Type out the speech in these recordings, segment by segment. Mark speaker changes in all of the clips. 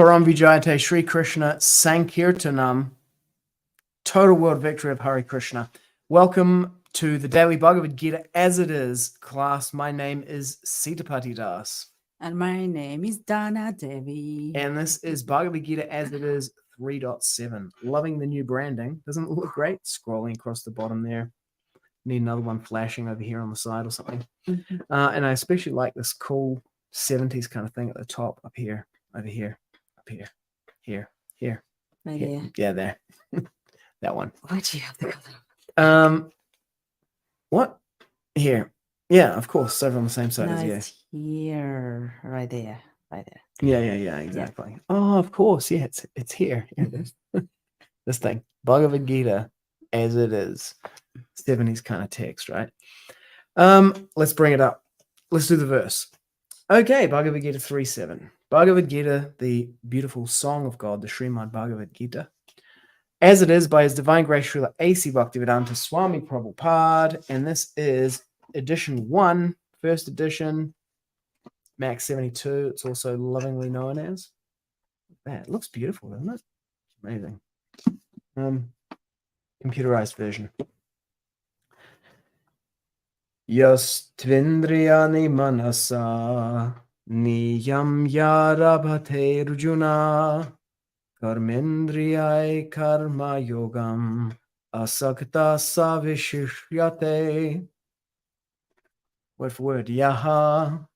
Speaker 1: Param Vijayate Sri Kṛṣṇa Sankirtanam. Total world victory of Hare Krishna. Welcome to the Daily Bhagavad-gita as it is, class. My name is Sitapati Danna.
Speaker 2: And my name is Danna Devi.
Speaker 1: And this is Bhagavad-gita as it is 3.7. Loving the new branding. Doesn't it look great? Scrolling across the bottom there. Need another one flashing over here on the side or something. And I especially like this cool 70s kind of thing at the top, up here, over here, up here, here.
Speaker 2: Right
Speaker 1: here.
Speaker 2: here.
Speaker 1: Yeah, there. That one.
Speaker 2: Why do you have the color?
Speaker 1: What? Here. Yeah, of course. Over on the same side
Speaker 2: No,
Speaker 1: as you.
Speaker 2: it's here. Right there. Right there.
Speaker 1: Yeah, exactly. Oh, of course. Yeah, it's here. Here it is. This thing. Bhagavad-gita as it is. 70s kind of text, right? Let's bring it up. Let's do the verse. Okay, Bhagavad-gita 3.7. Bhagavad-gita, the beautiful song of God, the Srimad Bhagavad-gita, as it is by His Divine Grace Srila A.C. Bhaktivedanta Swami Prabhupada, and this is edition 1, first edition, Max 72. It's also lovingly known as. That looks beautiful, doesn't it? Amazing. Computerized version. Yastvindriyāṇi manasā niyamyārabhate rjuna karmendriyaiḥ karma-yogam asaktaḥ viśiṣyate. Word for word. Yaha.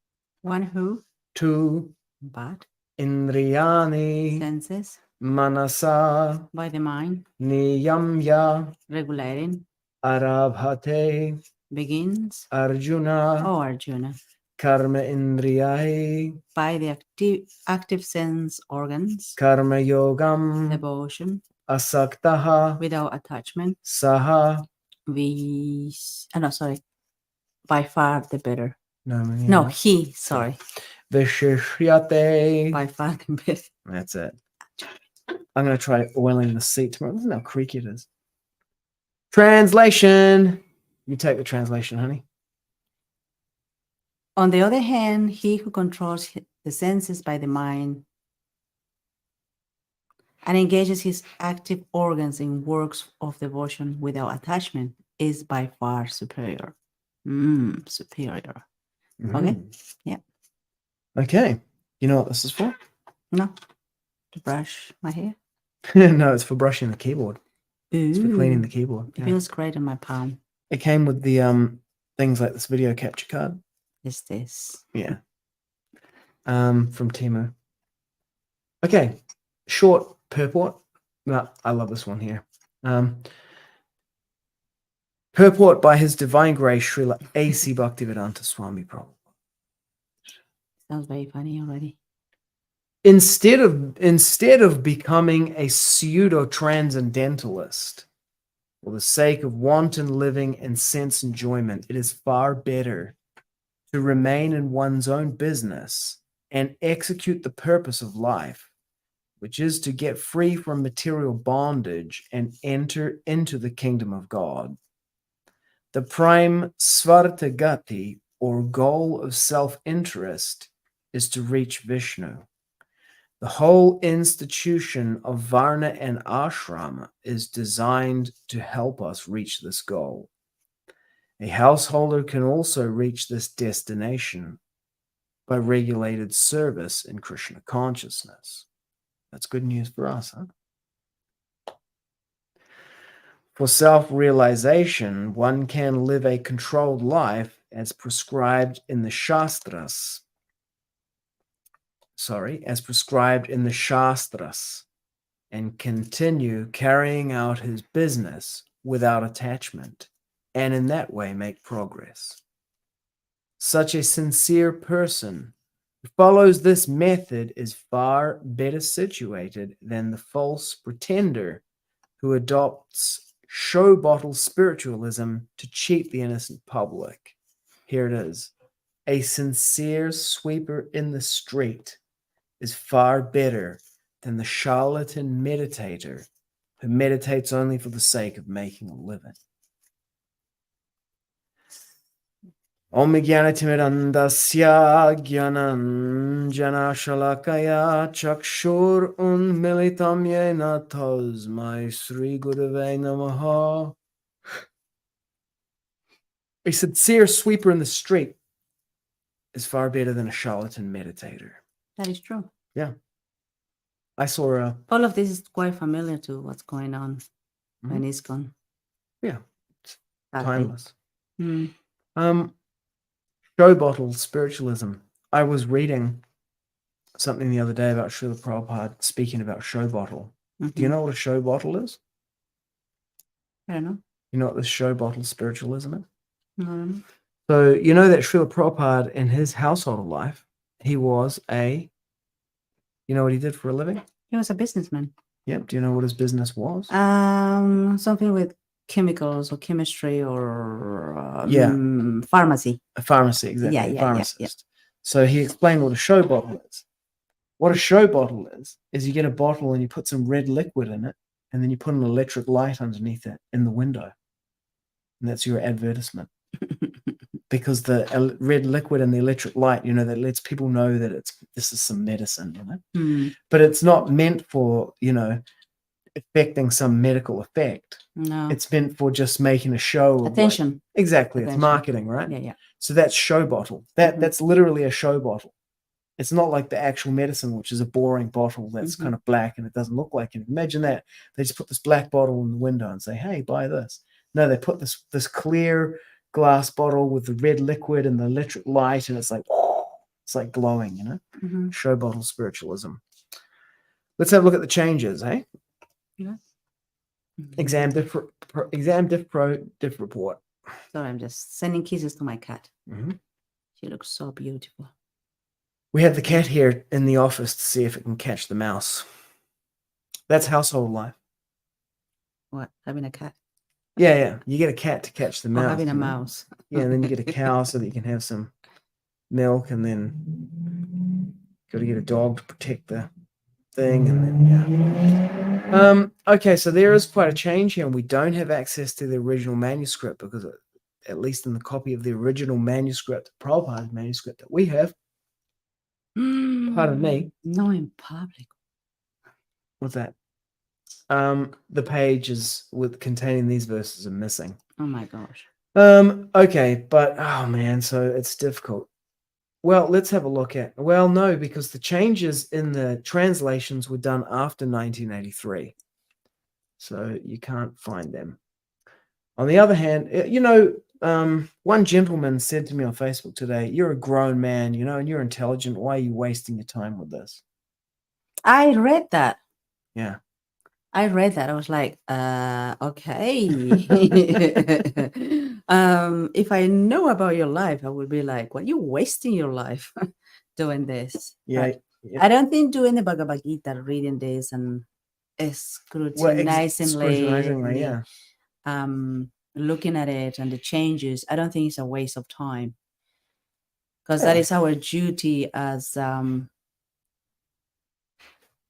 Speaker 2: One who?
Speaker 1: Two.
Speaker 2: But.
Speaker 1: Indriyāṇi.
Speaker 2: Senses.
Speaker 1: Manasā.
Speaker 2: By the mind.
Speaker 1: Niyamya.
Speaker 2: Regulating.
Speaker 1: Ārabhate.
Speaker 2: Begins.
Speaker 1: Arjuna.
Speaker 2: Oh, Arjuna.
Speaker 1: Karma-indriyaiḥ.
Speaker 2: By the active sense organs.
Speaker 1: Karma-yogam.
Speaker 2: Devotion.
Speaker 1: Asaktaḥ.
Speaker 2: Without attachment.
Speaker 1: Saha.
Speaker 2: By far the better.
Speaker 1: No,
Speaker 2: he. Sorry.
Speaker 1: Viśiṣyate.
Speaker 2: By far the better.
Speaker 1: That's it. I'm going to try oiling the seat tomorrow. Listen how creaky it is. Translation. You take the translation, honey.
Speaker 2: On the other hand, he who controls the senses by the mind and engages his active organs in works of devotion without attachment is by far superior. Superior. Okay? Yeah.
Speaker 1: Okay. You know what this is for?
Speaker 2: No. To brush my hair?
Speaker 1: No, it's for brushing the keyboard.
Speaker 2: Ooh.
Speaker 1: It's for cleaning the keyboard.
Speaker 2: It feels great on my palm.
Speaker 1: It came with the things like this video capture card.
Speaker 2: Is this?
Speaker 1: Yeah. From Temu. Okay. Short purport. No, I love this one here. Purport by His Divine Grace Srila A.C. Bhaktivedanta Swami Prabhupada.
Speaker 2: Sounds very funny already.
Speaker 1: Instead of becoming a pseudo-transcendentalist for the sake of wanton living and sense enjoyment, it is far better to remain in one's own business and execute the purpose of life, which is to get free from material bondage and enter into the kingdom of God. The prime svārtha-gati, or goal of self-interest, is to reach Viṣṇu. The whole institution of varṇa and āśrama is designed to help us reach this goal. A householder can also reach this destination by regulated service in Kṛṣṇa consciousness. That's good news for us, huh? For self-realization, one can live a controlled life as prescribed in the śāstras. And continue carrying out his business without attachment, and in that way make progress. Such a sincere person who follows this method is far better situated than the false pretender who adopts show bottle spiritualism to cheat the innocent public. Here it is. A sincere sweeper in the street is far better than the charlatan meditator who meditates only for the sake of making a living. Om Jnanatimidandasya Jnananjana Shalakaya Chakshur Unmilitam Yena Tasmai Sri Gurave Namaha. A sincere sweeper in the street is far better than a charlatan meditator.
Speaker 2: That is true.
Speaker 1: Yeah. I saw
Speaker 2: All of this is quite familiar to what's going on when
Speaker 1: Mhm.
Speaker 2: it's gone.
Speaker 1: Yeah.
Speaker 2: That
Speaker 1: timeless.
Speaker 2: thing.
Speaker 1: Show bottle spiritualism. I was reading something the other day about Srila Prabhupada speaking about show bottle. Do you know what a show bottle is?
Speaker 2: I don't know.
Speaker 1: You know what the show bottle spiritualism is?
Speaker 2: No.
Speaker 1: So you know that Srila Prabhupada in his household life, he was you know what he did for a living?
Speaker 2: He was a businessman.
Speaker 1: Yep. Do you know what his business was?
Speaker 2: Something with chemicals or chemistry or pharmacy.
Speaker 1: A pharmacy, exactly.
Speaker 2: Yeah,
Speaker 1: a
Speaker 2: yeah,
Speaker 1: pharmacist.
Speaker 2: yeah.
Speaker 1: So he explained what a show bottle is. What a show bottle is you get a bottle and you put some red liquid in it, and then you put an electric light underneath it in the window. And that's your advertisement. Because the red liquid and the electric light, that lets people know that this is some medicine, But it's not meant for, affecting some medical effect.
Speaker 2: No.
Speaker 1: It's meant for just making a show.
Speaker 2: Attention.
Speaker 1: Exactly.
Speaker 2: Attention.
Speaker 1: It's marketing, right?
Speaker 2: Yeah, yeah.
Speaker 1: So that's show bottle. That's literally a show bottle. It's not like the actual medicine, which is a boring bottle that's kind of black and it doesn't look like it. Imagine that. They just put this black bottle in the window and say, hey, buy this. No, they put this clear glass bottle with the red liquid and the electric light, and it's like glowing, Show bottle spiritualism. Let's have a look at the changes, eh?
Speaker 2: Yeah.
Speaker 1: Exam diff report.
Speaker 2: Sorry, I'm just sending kisses to my cat. She looks so beautiful.
Speaker 1: We have the cat here in the office to see if it can catch the mouse. That's household life.
Speaker 2: What? Having a cat?
Speaker 1: Yeah. You get a cat to catch the mouse.
Speaker 2: Having a mouse.
Speaker 1: Yeah, and then you get a cow so that you can have some milk, and then got to get a dog to protect the thing, and then okay, so there is quite a change here, and we don't have access to the original manuscript because at least in the copy of the original manuscript, Prabhupada's manuscript that we have, pardon me.
Speaker 2: No, in public.
Speaker 1: What's that? The pages containing these verses are missing.
Speaker 2: Oh my gosh.
Speaker 1: Okay, but oh man, so it's difficult. Well, let's have a look at. Well, no, because the changes in the translations were done after 1983, so you can't find them. On the other hand, one gentleman said to me on Facebook today, "You're a grown man, and you're intelligent. Why are you wasting your time with this?"
Speaker 2: I read that.
Speaker 1: Yeah.
Speaker 2: I read that. I was like, okay. If I know about your life, I would be like, what, you wasting your life doing this?
Speaker 1: Yeah.
Speaker 2: I don't think doing the Bhagavad-gita, reading this and scrutinizingly,
Speaker 1: yeah.
Speaker 2: Looking at it and the changes, I don't think it's a waste of time. Because that is our duty as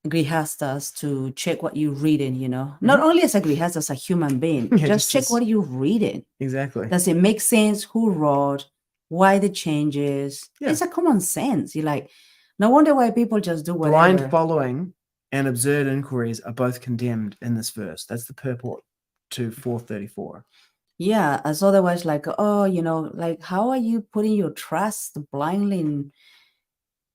Speaker 2: grihastas to check what you're reading, not only as a grihasta, as a human being, just check what you're reading.
Speaker 1: Exactly.
Speaker 2: Does it make sense? Who wrote? Why the changes?
Speaker 1: Yeah.
Speaker 2: It's a common sense. You're like, no wonder why people just do whatever.
Speaker 1: Blind following and absurd inquiries are both condemned in this verse. That's the purport to 434.
Speaker 2: Yeah, as otherwise, like, like, how are you putting your trust blindly in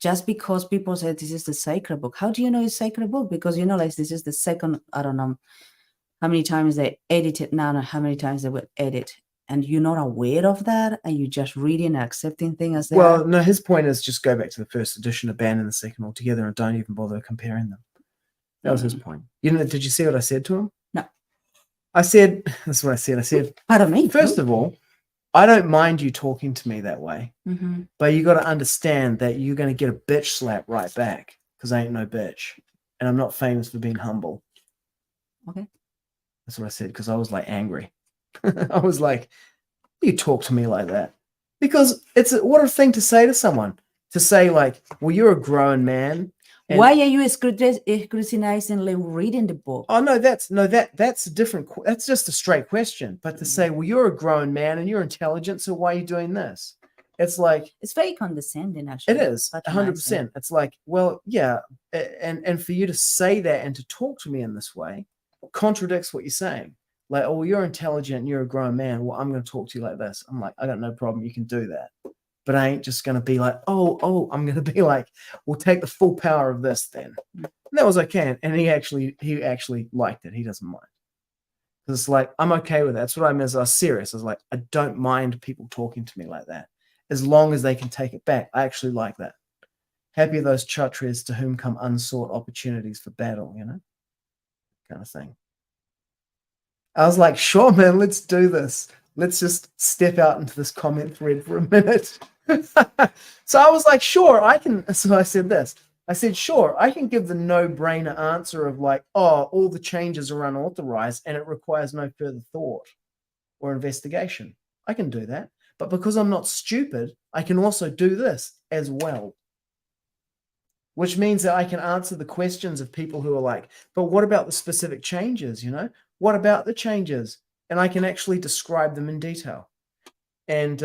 Speaker 2: just because people say this is the sacred book? How do you know it's sacred book? Because like this is the second, I don't know how many times they edit it now and how many times they will edit, and you're not aware of that, and you're just reading and accepting things as they are.
Speaker 1: No, his point is just go back to the first edition, abandon the second altogether, and don't even bother comparing them. That was his point. Did you see what I said to him?
Speaker 2: No.
Speaker 1: I said, that's what I said. I said,
Speaker 2: pardon me.
Speaker 1: First of all, I don't mind you talking to me that way, but you got to understand that you're going to get a bitch slap right back because I ain't no bitch, and I'm not famous for being humble.
Speaker 2: Okay.
Speaker 1: That's what I said because I was like angry. I was like, you talk to me like that? Because what a thing to say to someone, to say like, well, you're a grown man.
Speaker 2: Why are you scrutinizingly reading the book?
Speaker 1: Oh no, that's a different. That's just a straight question. But to say, well, you're a grown man and you're intelligent, so why are you doing this? It's like,
Speaker 2: it's very condescending, actually.
Speaker 1: it is 100%. It's like, well, yeah, and for you to say that and to talk to me in this way contradicts what you're saying. Like, oh, you're intelligent, you're a grown man. Well, I'm going to talk to you like this. I'm like, I got no problem. You can do that. But I ain't just going to be like, oh, I'm going to be like, we'll take the full power of this then. And that was okay. And he actually liked it. He doesn't mind. It's like, I'm okay with that. That's what I mean. I was serious. I was like, I don't mind people talking to me like that, as long as they can take it back. I actually like that. Happy are those kshatriyas to whom come unsought opportunities for battle, kind of thing. I was like, sure, man, let's do this. Let's just step out into this comment thread for a minute. So I was like, sure, I can. So I said this. I said, sure, I can give the no-brainer answer of like, oh, all the changes are unauthorized and it requires no further thought or investigation. I can do that. But because I'm not stupid, I can also do this as well. Which means that I can answer the questions of people who are like, but what about the specific changes, What about the changes? And I can actually describe them in detail. And,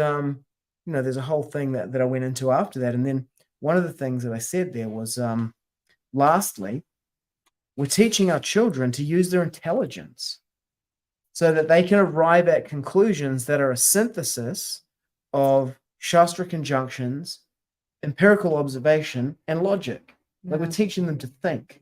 Speaker 1: there's a whole thing that I went into after that. And then one of the things that I said there was, lastly, we're teaching our children to use their intelligence so that they can arrive at conclusions that are a synthesis of Shastra conjunctions, empirical observation, and logic. Like, we're teaching them to think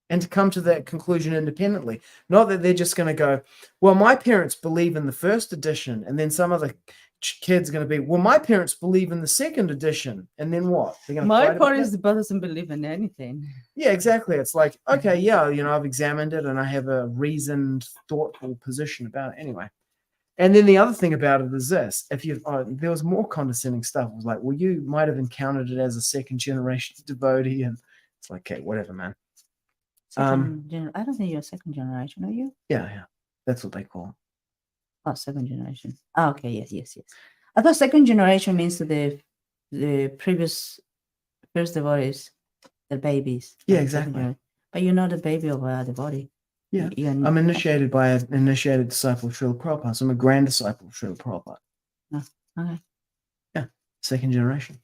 Speaker 1: and to come to that conclusion independently. Not that they're just going to go, well, my parents believe in the first edition, and then some other kid's going to be, well, my parents believe in the second edition, and then what? They're going to
Speaker 2: My parents doesn't believe in anything.
Speaker 1: Yeah, exactly. It's like, okay, yeah, I've examined it and I have a reasoned, thoughtful position about it anyway. And then the other thing about it is this: there was more condescending stuff. It was like, well, you might have encountered it as a second generation devotee, and it's like, okay, whatever, man.
Speaker 2: I don't think you're a second generation, are you?
Speaker 1: Yeah, that's what they call it.
Speaker 2: Oh, second generation. Oh, okay, yes. I thought second generation means the previous first devotees, the babies.
Speaker 1: Yeah, exactly.
Speaker 2: But you're not a baby of the body.
Speaker 1: Yeah, I'm initiated by an initiated disciple of Srila Prabhupada. So I'm a grand disciple of Srila Prabhupada.
Speaker 2: Oh, okay.
Speaker 1: Yeah, second generation.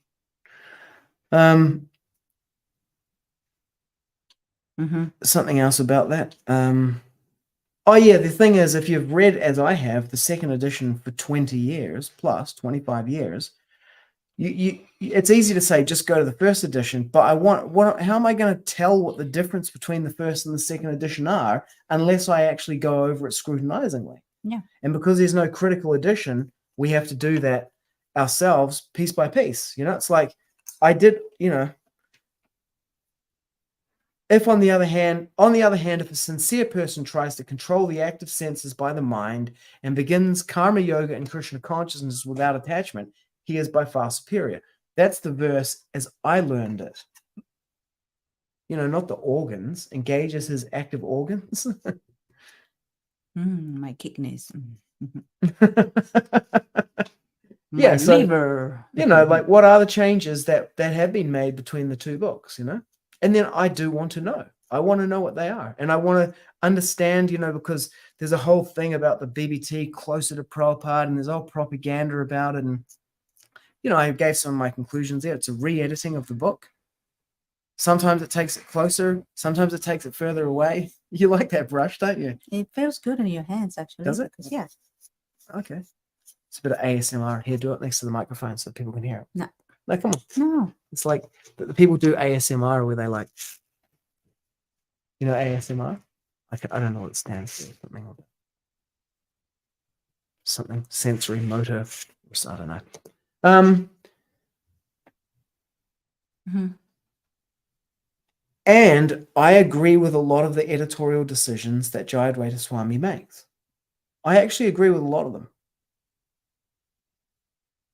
Speaker 1: Something else about that. Oh yeah, the thing is, if you've read, as I have, the second edition for 20 years plus 25 years, it's easy to say just go to the first edition, but how am I going to tell what the difference between the first and the second edition are unless I actually go over it scrutinizingly?
Speaker 2: Yeah.
Speaker 1: And because there's no critical edition, we have to do that ourselves piece by piece. It's like I did, if on the other hand, if a sincere person tries to control the active senses by the mind and begins karma yoga and Kṛṣṇa consciousness without attachment, he is by far superior. That's the verse as I learned it. Not the organs. Engages his active organs.
Speaker 2: My kidneys.
Speaker 1: Yeah,
Speaker 2: my liver.
Speaker 1: Like, what are the changes that have been made between the two books, And then I do want to know. I want to know what they are. And I want to understand, because there's a whole thing about the BBT closer to Prabhupada, and there's all propaganda about it. And, I gave some of my conclusions there. It's a re-editing of the book. Sometimes it takes it closer. Sometimes it takes it further away. You like that brush, don't you?
Speaker 2: It feels good in your hands, actually.
Speaker 1: Does it?
Speaker 2: Yeah.
Speaker 1: Okay. It's a bit of ASMR. Here, do it next to the microphone so people can hear it.
Speaker 2: No.
Speaker 1: No, come on.
Speaker 2: No.
Speaker 1: It's like the people do ASMR where they like, ASMR? I don't know what it stands for. Something sensory motor. I don't know. And I agree with a lot of the editorial decisions that Jayadvaita Swami makes. I actually agree with a lot of them.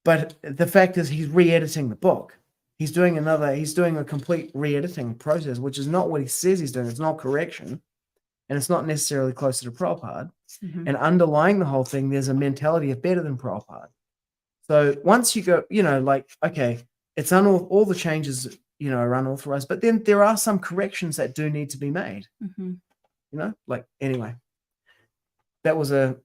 Speaker 1: But the fact is, he's re-editing the book. He's doing a complete re-editing process, which is not what he says he's doing. It's not correction. And it's not necessarily closer to Prabhupada. And underlying the whole thing, there's a mentality of better than Prabhupada. So once you go, okay, it's all the changes, are unauthorized, but then there are some corrections that do need to be made. Anyway, that was a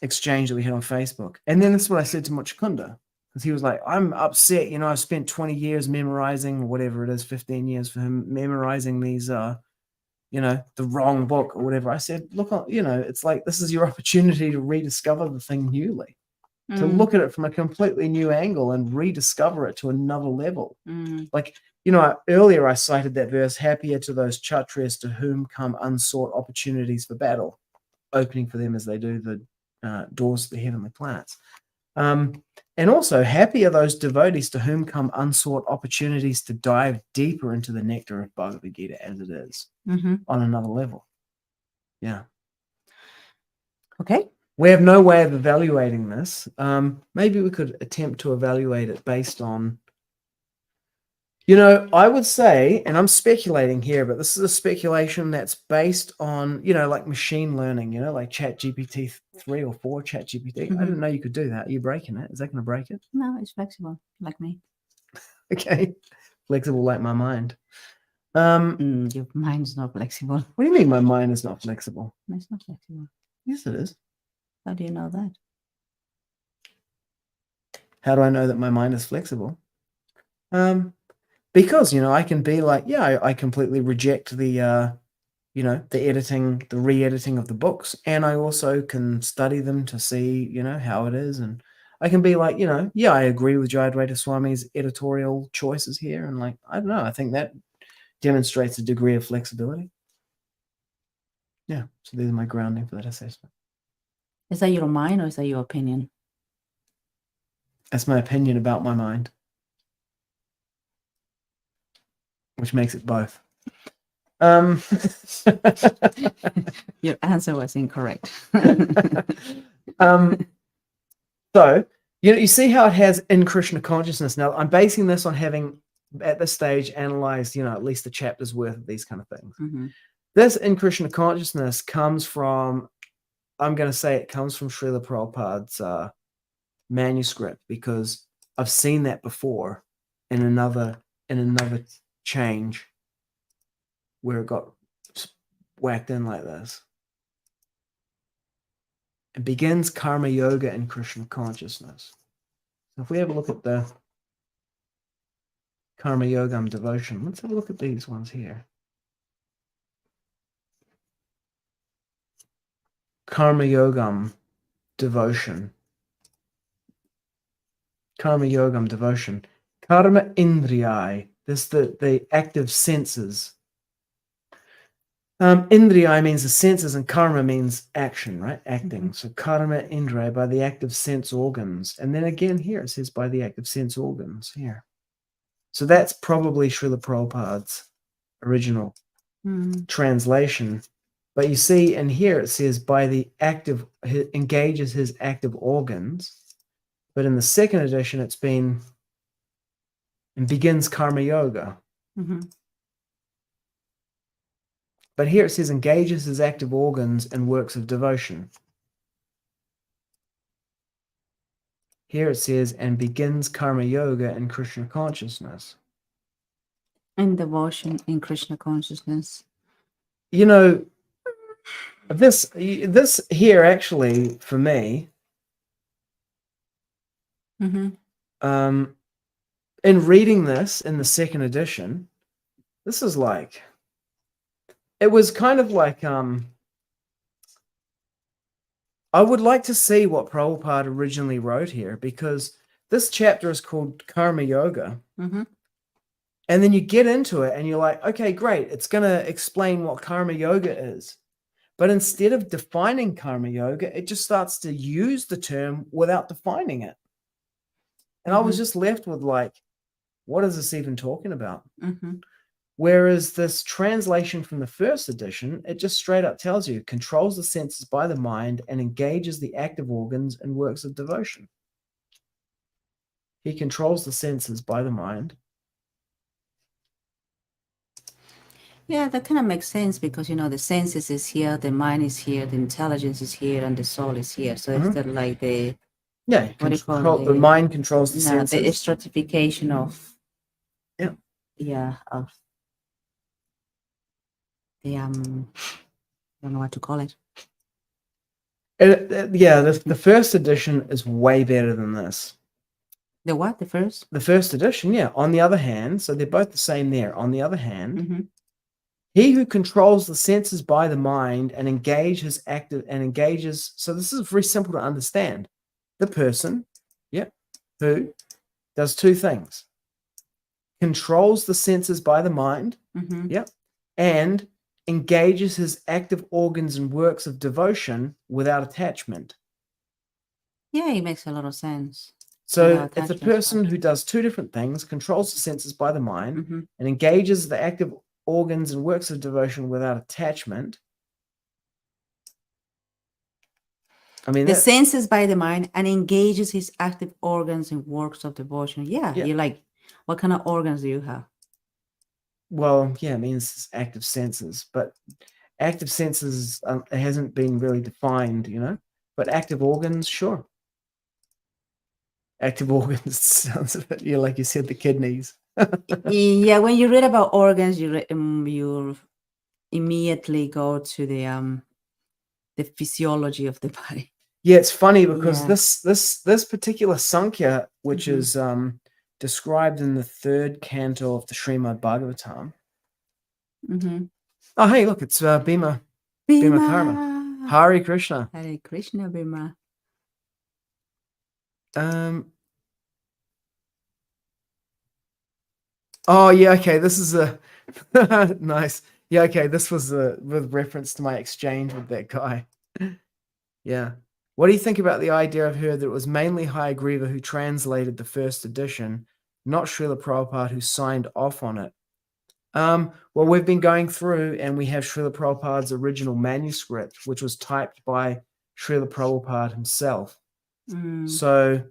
Speaker 1: exchange that we had on Facebook. And then that's what I said to Muchukunda, because he was like, I'm upset. You know, I spent 20 years memorizing, whatever it is, 15 years for him, memorizing these, you know, the wrong book or whatever. I said, look, you know, it's like, this is your opportunity to rediscover the thing newly, to look at it from a completely new angle and rediscover it to another level. Like, you know, earlier I cited that verse, happier to those kshatriyas to whom come unsought opportunities for battle, opening for them as they do the doors to the heavenly planets. And also, happy are those devotees to whom come unsought opportunities to dive deeper into the nectar of Bhagavad-gita as it is, on another level. Yeah.
Speaker 2: Okay.
Speaker 1: We have no way of evaluating this. Maybe we could attempt to evaluate it based on, you know, I would say, and I'm speculating here, but this is a speculation that's based on, you know, like machine learning, you know, like ChatGPT 3 or 4, ChatGPT. I didn't know you could do that. Are you breaking it? Is that going to break it?
Speaker 2: No, it's flexible, like me.
Speaker 1: Okay. Flexible like my mind.
Speaker 2: Your mind's not flexible.
Speaker 1: What do you mean my mind is not flexible?
Speaker 2: It's not flexible.
Speaker 1: Yes, it is.
Speaker 2: How do you know that?
Speaker 1: How do I know that my mind is flexible? Because, you know, I can be like, yeah, I completely reject the, you know, the editing, the re-editing of the books. And I also can study them to see, you know, how it is. And I can be like, you know, yeah, I agree with Jayadvaita Swami's editorial choices here. And like, I don't know, I think that demonstrates a degree of flexibility. Yeah. So there's my grounding for that assessment.
Speaker 2: Is that your mind or is that your opinion?
Speaker 1: That's my opinion about my mind, which makes it both.
Speaker 2: Your answer was incorrect.
Speaker 1: So, you know, you see how it has in Kṛṣṇa consciousness. Now, I'm basing this on having, at this stage, analyzed, you know, at least a chapter's worth of these kind of things. This in Kṛṣṇa consciousness comes from, I'm going to say it comes from Srila Prabhupada's manuscript, because I've seen that before in another change where it got whacked in like this. It begins karma yoga in Kṛṣṇa consciousness. So if we have a look at the karma-yogam devotion, let's have a look at these ones here. Karma-yogam devotion. Karma-yogam devotion. Karma-indriyaiḥ. This the active senses. Indriyāṇi means the senses and karma means action, right? Acting. So karma-indriyaiḥ, by the active sense organs. And then again here it says by the active sense organs here. So that's probably Srila Prabhupada's original translation. But you see in here it says by the active, engages his active organs. But in the second edition it's been, and begins karma yoga. But here it says engages his active organs in works of devotion. Here it says and begins karma yoga in Kṛṣṇa consciousness.
Speaker 2: In devotion in Kṛṣṇa consciousness.
Speaker 1: You know, this here actually for me, in reading this in the second edition, this is like, it was kind of like, I would like to see what Prabhupada originally wrote here, because this chapter is called Karma Yoga. And then you get into it and you're like, okay, great. It's going to explain what karma yoga is. But instead of defining karma yoga, it just starts to use the term without defining it. And I was just left with like, what is this even talking about? Whereas this translation from the first edition, it just straight up tells you, controls the senses by the mind and engages the active organs in works of devotion. He controls the senses by the mind.
Speaker 2: Yeah, that kind of makes sense because, you know, the senses is here, the mind is here, the intelligence is here, and the soul is here. So it's that like the,
Speaker 1: yeah,
Speaker 2: what do you call it?
Speaker 1: The mind controls the
Speaker 2: No,
Speaker 1: senses.
Speaker 2: the stratification of,
Speaker 1: of
Speaker 2: the, I don't know what to call it.
Speaker 1: Yeah, the first edition is way better than this.
Speaker 2: The what? The first?
Speaker 1: The first edition, yeah. On the other hand, so they're both the same there. On the other hand,
Speaker 2: Mm-hmm.
Speaker 1: he who controls the senses by the mind and engages. So this is very simple to understand. The person, who does two things: controls the senses by the mind,
Speaker 2: Mm-hmm.
Speaker 1: and engages his active organs and works of devotion without attachment.
Speaker 2: Yeah, it makes a lot of sense.
Speaker 1: So
Speaker 2: Without
Speaker 1: it's a
Speaker 2: attachment,
Speaker 1: person
Speaker 2: right.
Speaker 1: who does two different things: controls the senses by the mind
Speaker 2: Mm-hmm.
Speaker 1: and engages the active organs and works of devotion without attachment. I mean,
Speaker 2: The senses by the mind and engages his active organs in works of devotion. Yeah,
Speaker 1: Yeah.
Speaker 2: you're like, what kind of organs do you have?
Speaker 1: well, yeah, it means active senses, but active senses it hasn't been really defined, But active organs, sure. Active organs sounds a bit, like you said, the kidneys.
Speaker 2: Yeah, when you read about organs, you immediately go to the physiology of the body.
Speaker 1: Yeah, it's funny because
Speaker 2: Yeah.
Speaker 1: this particular Sankhya, which
Speaker 2: Mhm.
Speaker 1: is described in the third canto of the Srimad Bhagavatam.
Speaker 2: Mm-hmm.
Speaker 1: Oh, hey, look, it's Bhima Karma. Hare Krishna.
Speaker 2: Hare Krishna, Bhima.
Speaker 1: Oh, yeah, okay, this is a nice. Yeah, okay, this was with reference to my exchange with that guy. Yeah. What do you think about the idea I've heard that it was mainly Hayagriva who translated the first edition, not Srila Prabhupada who signed off on it? Well, we've been going through and we have Srila Prabhupada's original manuscript, which was typed by Srila Prabhupada himself.
Speaker 2: Mm.
Speaker 1: So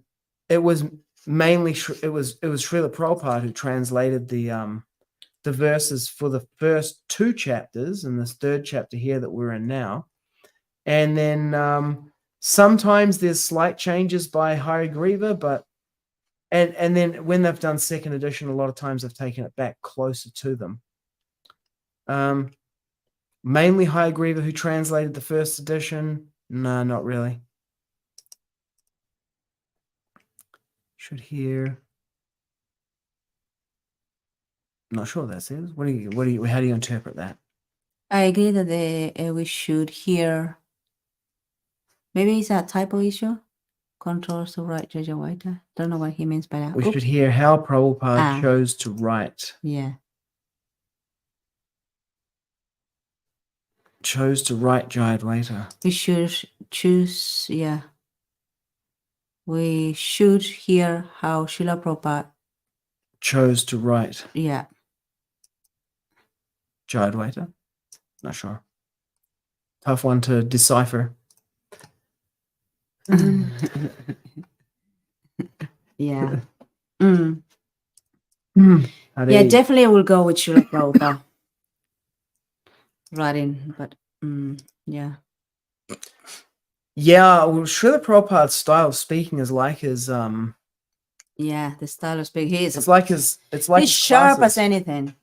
Speaker 1: it was mainly it was Srila Prabhupada who translated the verses for the first two chapters and this third chapter here that we're in now. And then sometimes there's slight changes by Hayagriva, but and then when they've done second edition, a lot of times they've taken it back closer to them. Mainly Hayagriva who translated the first edition. No, not really. Should hear. Not sure what that says. How do you interpret that?
Speaker 2: I agree that we should hear. Maybe it's a typo issue. Controls to write Jajawaita. Don't know what he means by that.
Speaker 1: We should hear how Prabhupada
Speaker 2: Ah.
Speaker 1: chose to write.
Speaker 2: Yeah.
Speaker 1: Chose to write Jayadvaita.
Speaker 2: We should choose. Yeah. We should hear how Srila Prabhupada
Speaker 1: Chose to write
Speaker 2: yeah.
Speaker 1: Jayadvaita. Not sure. Tough one to decipher.
Speaker 2: Yeah. Mm.
Speaker 1: Yeah,
Speaker 2: definitely will go with Srila Prabhupada. Writing, but yeah.
Speaker 1: Yeah, well, Srila Prabhupada's style of speaking is like his
Speaker 2: Yeah, the style of speaking.
Speaker 1: it's like
Speaker 2: he's
Speaker 1: his
Speaker 2: sharp
Speaker 1: classes.
Speaker 2: as anything.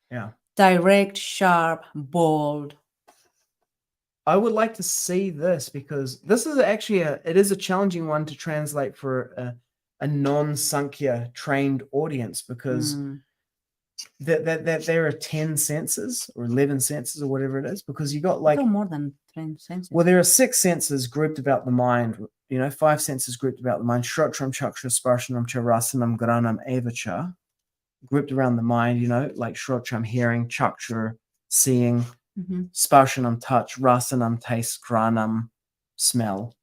Speaker 1: Yeah.
Speaker 2: Direct, sharp, bold.
Speaker 1: I would like to see this because this is actually it is a challenging one to translate for a non-Sankhya trained audience because that there are 10 senses or 11 senses or whatever it is, because you got like
Speaker 2: more than 10 senses.
Speaker 1: Well, there are 6 senses grouped about the mind, 5 senses grouped about the mind: Shrotram, Chakshra, Sparshanam, Rasanam, Granam, Avacha, grouped around the mind, like Shrotram, hearing, Chakshra, seeing, Sparshanam, touch, Rasanam, taste, Granam, smell,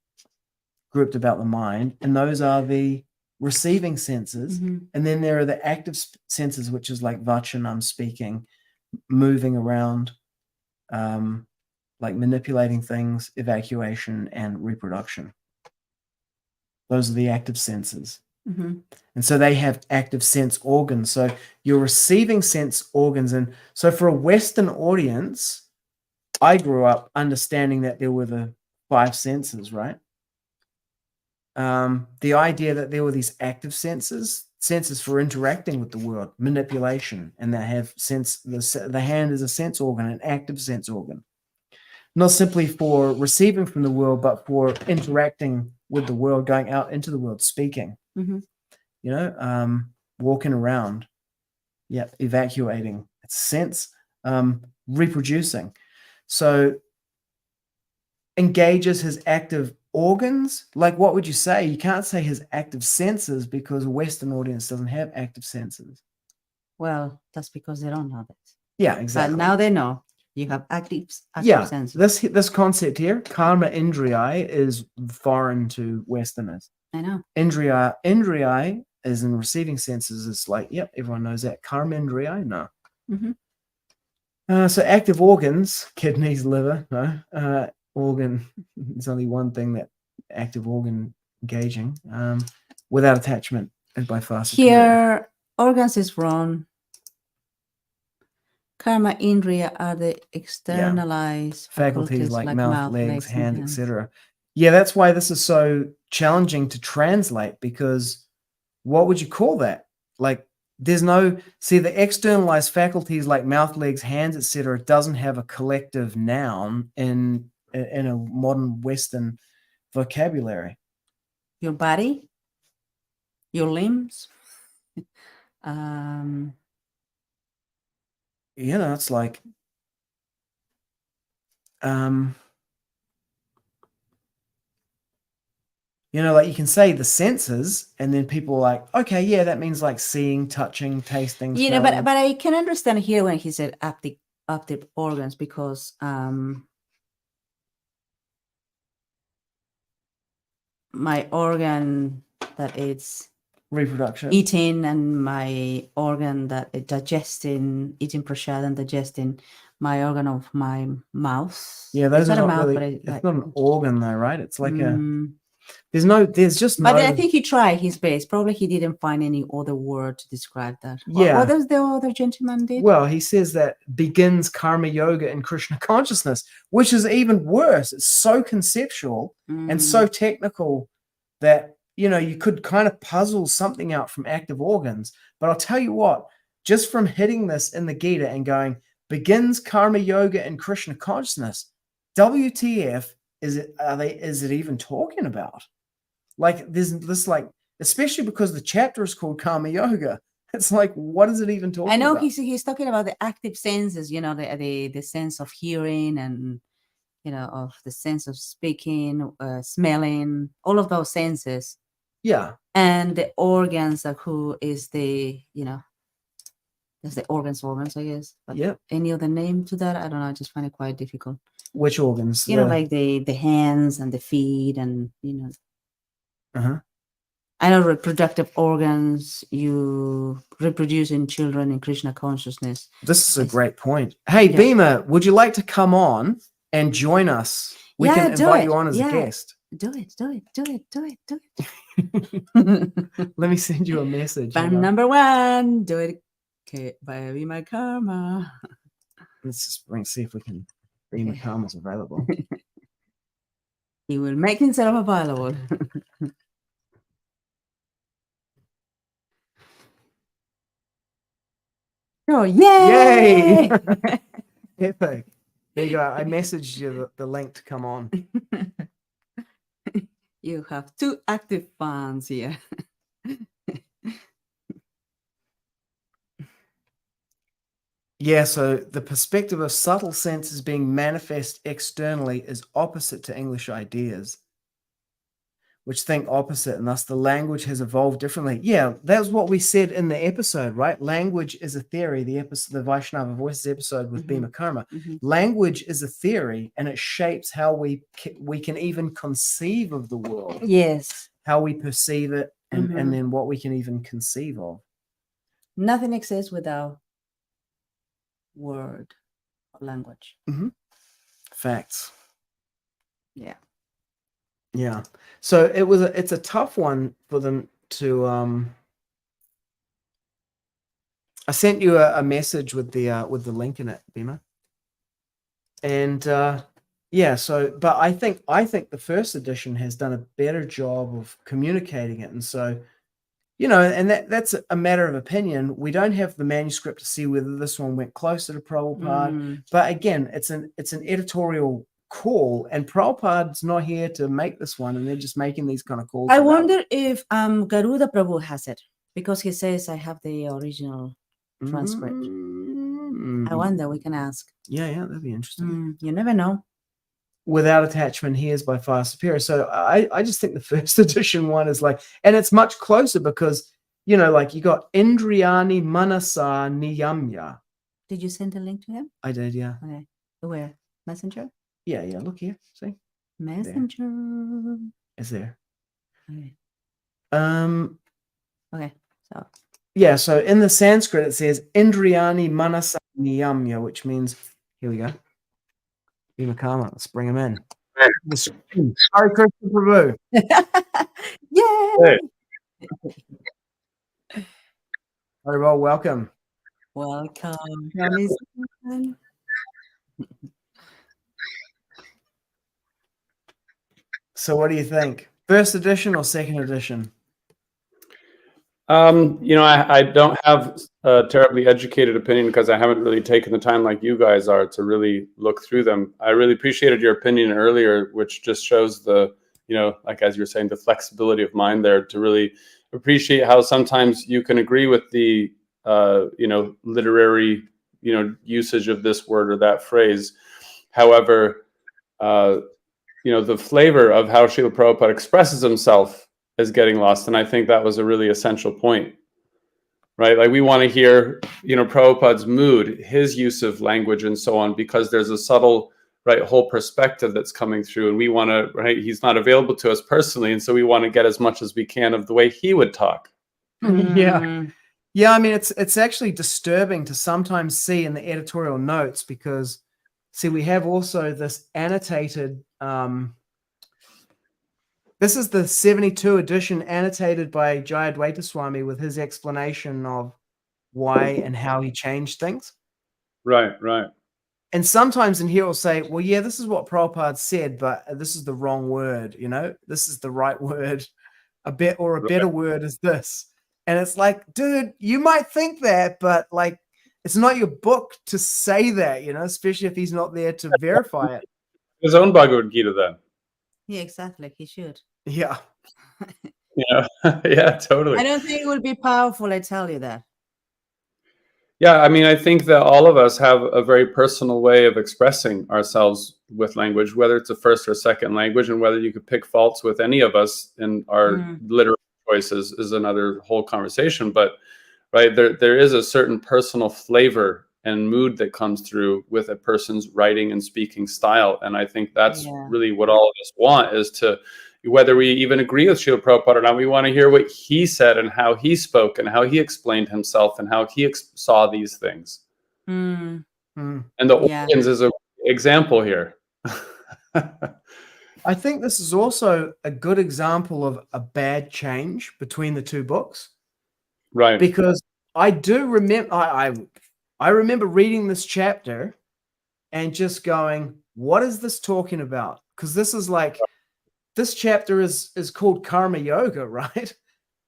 Speaker 1: grouped about the mind. And those are the receiving senses. And then there are the active senses, which is like Vachanam, speaking, moving around, like manipulating things, evacuation, and reproduction. Those are the active senses. And so they have active sense organs. So you're receiving sense organs. And so for a Western audience, I grew up understanding that there were the 5 senses, right? The idea that there were these active senses for interacting with the world, manipulation, and they have sense. The hand is a sense organ, an active sense organ. not simply for receiving from the world, but for interacting with the world, going out into the world, speaking,
Speaker 2: Mhm.
Speaker 1: you know, walking around, evacuating, sense, reproducing. So engages his active organs. Like, what would you say? You can't say his active senses because a Western audience doesn't have active senses.
Speaker 2: Well, that's because they don't know that.
Speaker 1: Yeah, exactly.
Speaker 2: But now they know. You have active
Speaker 1: Yeah,
Speaker 2: senses.
Speaker 1: this concept here, karma-indriyaiḥ, is foreign to Westerners.
Speaker 2: I know.
Speaker 1: Indriyāṇi is in receiving senses. It's like, yep, everyone knows that. Karmendriyaiḥ, no.
Speaker 2: Mhm.
Speaker 1: So active organs, kidneys, liver, no. Organ, there's only one thing that active organ engaging, without attachment and by far superior.
Speaker 2: Here, organs is wrong. Karma-indriya are the externalized
Speaker 1: faculties like mouth, legs, hands, etc. Yeah, that's why this is so challenging to translate, because what would you call that? Like, there's no, see, the externalized faculties like mouth, legs, hands, etc. doesn't have a collective noun in a modern Western vocabulary.
Speaker 2: Your body, your limbs.
Speaker 1: You know, it's like, you know, like you can say the senses, and then people are like, okay, yeah, that means like seeing, touching, tasting.
Speaker 2: You know, but I can understand here when he said active organs, because my organ that it's
Speaker 1: reproduction,
Speaker 2: eating, and my organ that it digesting, eating prasad and digesting, my organ of my mouth.
Speaker 1: Yeah, those are not really,
Speaker 2: but
Speaker 1: it's not an organ though, right? It's like there's just no.
Speaker 2: But I think he tried his best. Probably he didn't find any other word to describe that.
Speaker 1: Yeah.
Speaker 2: What does the other gentleman did?
Speaker 1: Well, he says that begins karma yoga in Kṛṣṇa consciousness, which is even worse. It's so conceptual and so technical that, you know, you could kind of puzzle something out from active organs. But I'll tell you what, just from hitting this in the Gita and going, begins karma yoga in Kṛṣṇa consciousness, WTF is it even talking about? Like, there's this, like, especially because the chapter is called karma yoga. It's like, what is it even talking about?
Speaker 2: I know he's talking about the active senses, you know, the sense of hearing, and, you know, of the sense of speaking, smelling, all of those senses.
Speaker 1: Yeah.
Speaker 2: And the organs of who is the, you know, there's the organs, I guess. But
Speaker 1: yeah.
Speaker 2: Any other name to that? I don't know. I just find it quite difficult.
Speaker 1: Which organs?
Speaker 2: You know, like the hands and the feet, and, you know. I know reproductive organs, you reproduce in children in Kṛṣṇa consciousness.
Speaker 1: This is a great point. Hey, yeah. Bhima, would you like to come on and join us? We can invite you on as a guest.
Speaker 2: Do it.
Speaker 1: Let me send you a message.
Speaker 2: Fan number 1, do it. Okay, by Bhima Karma.
Speaker 1: Let's just see if we can. Bhima Karma is available.
Speaker 2: He will make himself available. Oh, yay!
Speaker 1: Epic. There you go. I messaged you the link to come on.
Speaker 2: You have 2 active fans here.
Speaker 1: Yeah, so the perspective of subtle senses being manifest externally is opposite to English ideas, which think opposite, and thus the language has evolved differently. Yeah, that's what we said in the episode, right? Language is a theory. The Vaishnava Voices episode with Bhima Karma. Language is a theory, and it shapes how we can even conceive of the world.
Speaker 2: Yes.
Speaker 1: How we perceive it, and then what we can even conceive of.
Speaker 2: Nothing exists without word or language.
Speaker 1: Facts.
Speaker 2: Yeah.
Speaker 1: Yeah. So it's a tough one for them to I sent you a message with the link in it, Bhima. And yeah, so but I think the first edition has done a better job of communicating it. And so, you know, and that's a matter of opinion. We don't have the manuscript to see whether this one went closer to Prabhupada. But again, it's an editorial call, and Prabhupada's not here to make this one, and they're just making these kind of calls.
Speaker 2: I
Speaker 1: without-
Speaker 2: wonder if Garuda Prabhu has it, because he says I have the original transcript. I wonder, we can ask.
Speaker 1: Yeah, that'd be interesting.
Speaker 2: You never know.
Speaker 1: Without attachment, he is by far superior. So I just think the first edition one is like, and it's much closer because, you know, like you got indriyāṇi, manasā, niyamya.
Speaker 2: Did you send a link to him?
Speaker 1: I did, yeah.
Speaker 2: Okay. Where? Messenger?
Speaker 1: Yeah, look here. See?
Speaker 2: Messenger.
Speaker 1: It's there.
Speaker 2: Okay.
Speaker 1: Okay.
Speaker 2: So.
Speaker 1: Yeah, so in the Sanskrit it says indriyāṇi, manasā, niyamya, which means, here we go. Viva Karma, let's bring him in. Hare Krishna Prabhu.
Speaker 2: Yay!
Speaker 1: Very well, welcome.
Speaker 2: Welcome.
Speaker 1: So what do you think? First edition or second edition?
Speaker 3: You know, I don't have a terribly educated opinion because I haven't really taken the time like you guys are to really look through them. I really appreciated your opinion earlier, which just shows the, you know, like as you're saying, the flexibility of mind there to really appreciate how sometimes you can agree with the, you know, literary, you know, usage of this word or that phrase. However, you know, the flavor of how Srila Prabhupada expresses himself is getting lost. And I think that was a really essential point, right? Like we want to hear, you know, Prabhupada's mood, his use of language and so on, because there's a subtle, right, whole perspective that's coming through. And we want to, right, he's not available to us personally. And so we want to get as much as we can of the way he would talk.
Speaker 1: Yeah. Yeah, I mean, it's actually disturbing to sometimes see in the editorial notes because, see, we have also this annotated, this is the 72 edition annotated by Jayadvaita Swami with his explanation of why and how he changed things.
Speaker 3: Right.
Speaker 1: And sometimes in here will say, well, yeah, this is what Prabhupada said, but this is the wrong word, you know? This is the right word. A better word is this. And it's like, dude, you might think that, but like, it's not your book to say that, you know, especially if he's not there to verify it.
Speaker 3: His own Bhagavad-gita then.
Speaker 2: Yeah, exactly. He should.
Speaker 1: Yeah.
Speaker 3: Yeah. Yeah, totally.
Speaker 2: I don't think it would be powerful, I tell you that.
Speaker 3: Yeah, I mean, I think that all of us have a very personal way of expressing ourselves with language, whether it's a first or second language, and whether you could pick faults with any of us in our literary choices is another whole conversation. But right, there is a certain personal flavor and mood that comes through with a person's writing and speaking style. And I think that's really what all of us want, is to, whether we even agree with Srila Prabhupada or not, we want to hear what he said and how he spoke and how he explained himself and how he saw these things. And the organs is an example here.
Speaker 1: I think this is also a good example of a bad change between the two books.
Speaker 3: Right.
Speaker 1: Because I do remember, I remember reading this chapter and just going, what is this talking about? Because this is like, this chapter is called Karma Yoga, right?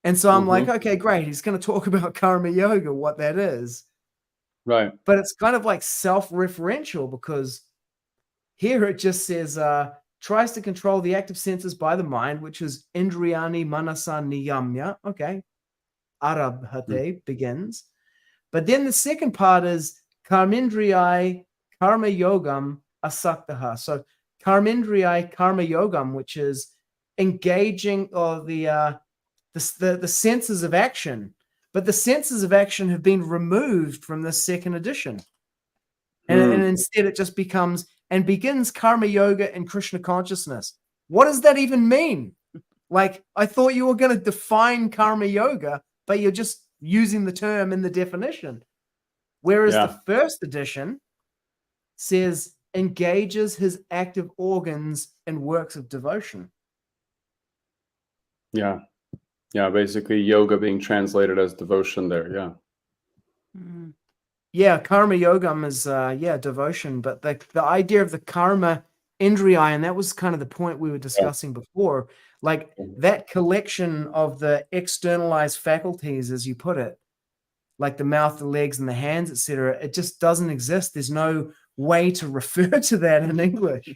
Speaker 1: And so I'm like, okay, great. He's going to talk about Karma Yoga, what that is.
Speaker 3: Right.
Speaker 1: But it's kind of like self-referential because here it just says, tries to control the active senses by the mind, which is indriyāṇi, manasā, niyamya. Okay. Ārabhate begins. But then the second part is karmendriyaiḥ, karma-yogam, asaktaḥ. So karmendriyaiḥ, karma-yogam, which is engaging the senses of action. But the senses of action have been removed from this second edition. And instead it just becomes and begins karma yoga and Kṛṣṇa consciousness. What does that even mean? Like, I thought you were going to define karma yoga, but you're just using the term in the definition. Whereas the first edition says engages his active organs in works of devotion.
Speaker 3: Yeah. Yeah, basically yoga being translated as devotion there. Yeah.
Speaker 1: Yeah, karma-yogam is, devotion. But the idea of the karma-indriyaiḥ, and that was kind of the point we were discussing before, like that collection of the externalized faculties, as you put it, like the mouth, the legs, and the hands, etc., it just doesn't exist. There's no way to refer to that in English.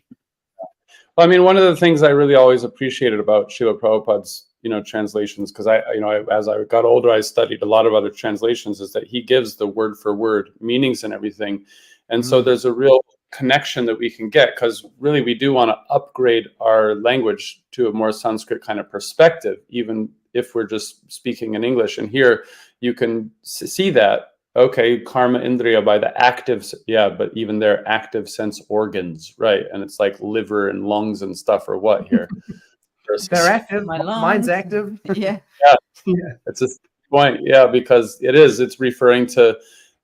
Speaker 3: Well, I mean, one of the things I really always appreciated about Srila Prabhupada's, translations, because as I got older, I studied a lot of other translations, is that he gives the word for word meanings and everything. And so there's a real connection that we can get, because really we do want to upgrade our language to a more Sanskrit kind of perspective, even if we're just speaking in English. And here you can see that, okay, karma-indriya by the active, but even their active sense organs, right? And it's like liver and lungs and stuff, or what here?
Speaker 1: They're active.
Speaker 2: My
Speaker 1: Mine's
Speaker 2: lungs.
Speaker 1: active.
Speaker 2: Yeah.
Speaker 3: It's a point, because it's referring to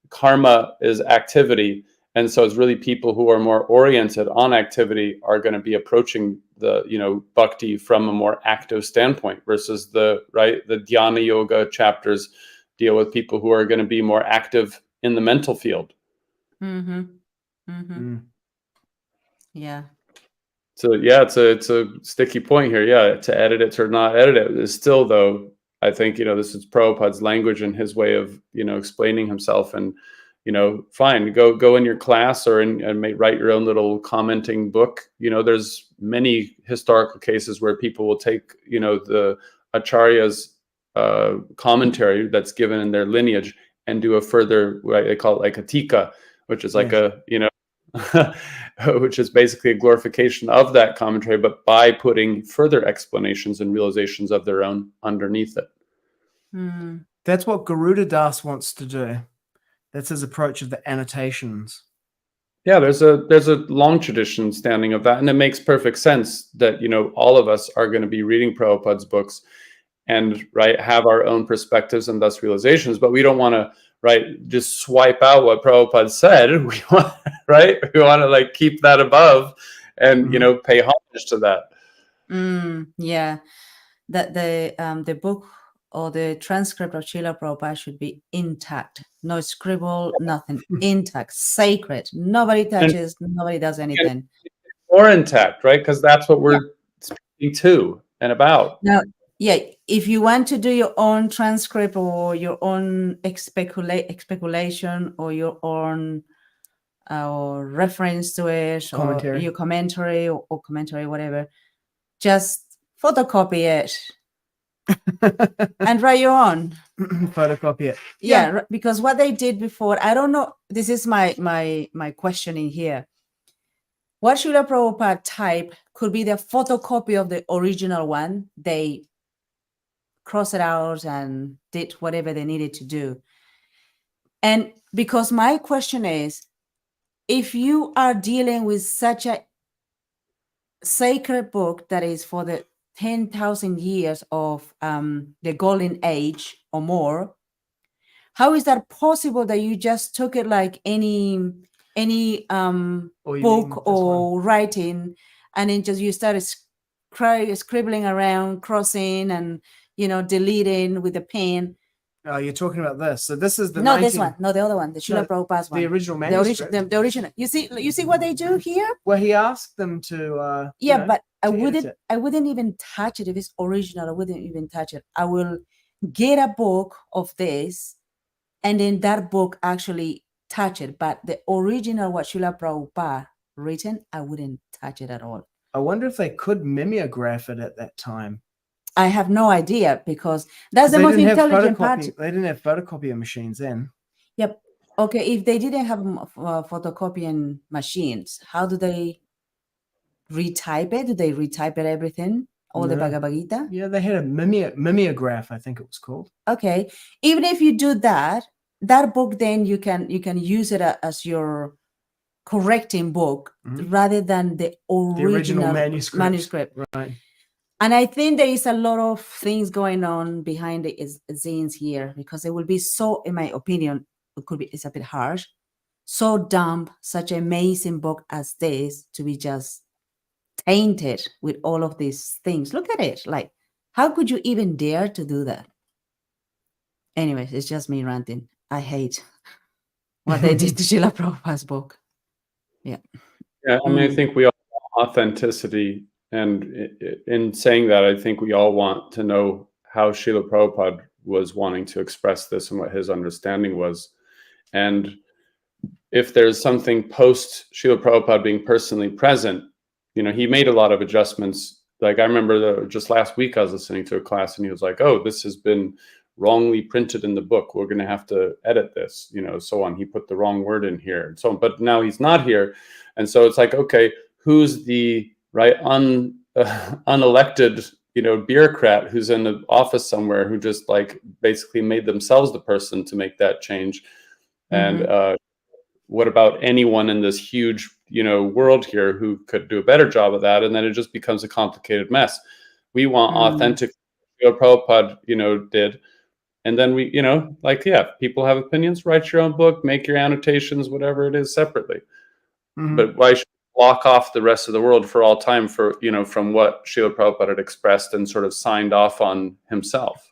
Speaker 3: karma is activity. And so it's really people who are more oriented on activity are going to be approaching the, bhakti from a more active standpoint, versus the dhyana yoga chapters deal with people who are going to be more active in the mental field.
Speaker 2: Yeah.
Speaker 3: So it's a sticky point here. To edit it or not edit it is still, though, I think, this is Prabhupada's language and his way of, explaining himself. And, fine, go in your class or write your own little commenting book. There's many historical cases where people will take, the acharya's commentary that's given in their lineage and do a further, they call it like a tika, which is like which is basically a glorification of that commentary, but by putting further explanations and realizations of their own underneath it.
Speaker 1: That's what Garuda Das wants to do. That's his approach of the annotations.
Speaker 3: Yeah, there's a long tradition standing of that, and it makes perfect sense that all of us are going to be reading Prabhupada's books and have our own perspectives and thus realizations, but we don't want to just swipe out what Prabhupada said. We want we want to keep that above and pay homage to that.
Speaker 2: Yeah, that the book or the transcript of Srila Prabhupada should be intact, no scribble, nothing, intact, sacred. Nobody touches, nobody does anything.
Speaker 3: Or intact, right? Because that's what we're speaking to and about.
Speaker 2: Now, if you want to do your own transcript or your own speculation or your own or reference to it,
Speaker 1: Commentary.
Speaker 2: or your commentary or commentary, whatever, just photocopy it and write your own.
Speaker 1: Photocopy it.
Speaker 2: Because what they did before, I don't know, this is my questioning here. What Srila Prabhupada type could be the photocopy of the original one. They cross it out and did whatever they needed to do. And because my question is, if you are dealing with such a sacred book that is for the 10,000 years of the golden age or more, how is that possible that you just took it like any book or writing, and then just you started scribbling around, crossing and deleting with a pen?
Speaker 1: Oh, you're talking about this. So this is the
Speaker 2: this one, no, the other one, the Srila Prabhupada's one,
Speaker 1: the original manuscript.
Speaker 2: The original. You see what they do here?
Speaker 1: Well, he asked them to.
Speaker 2: But I wouldn't even touch it if it's original. I wouldn't even touch it. I will get a book of this, and then that book actually touch it. But the original, what Srila Prabhupada written, I wouldn't touch it at all.
Speaker 1: I wonder if they could mimeograph it at that time.
Speaker 2: I have no idea, because that's the most intelligent part.
Speaker 1: They didn't have photocopier machines then.
Speaker 2: Yep. Okay, if they didn't have photocopying machines, how do they retype it? Do they retype it everything? All the Bhagavad-gita?
Speaker 1: Yeah, they had a mimeograph, I think it was called.
Speaker 2: Okay. Even if you do that book, then you can use it as your correcting book rather than the original manuscript.
Speaker 1: Right.
Speaker 2: And I think there is a lot of things going on behind the scenes here, because it will be so, in my opinion, it's a bit harsh, so dumb, such an amazing book as this to be just tainted with all of these things. Look at it. Like, how could you even dare to do that? Anyways, it's just me ranting. I hate what they did to Srila Prabhupada's book. Yeah.
Speaker 3: Yeah, I mean, I think we all want authenticity. And in saying that, I think we all want to know how Srila Prabhupada was wanting to express this and what his understanding was. And if there's something post Srila Prabhupada being personally present, he made a lot of adjustments. Like I remember just last week I was listening to a class and he was like, oh, this has been wrongly printed in the book. We're going to have to edit this, so on. He put the wrong word in here and so on. But now he's not here. And so it's like, okay, who's the unelected, bureaucrat who's in the office somewhere who just like basically made themselves the person to make that change? And what about anyone in this huge, world here who could do a better job of that? And then it just becomes a complicated mess. We want authentic, Prabhupada, did. And then we, people have opinions, write your own book, make your annotations, whatever it is separately. But why should we block off the rest of the world for all time for, from what Srila Prabhupada had expressed and sort of signed off on himself?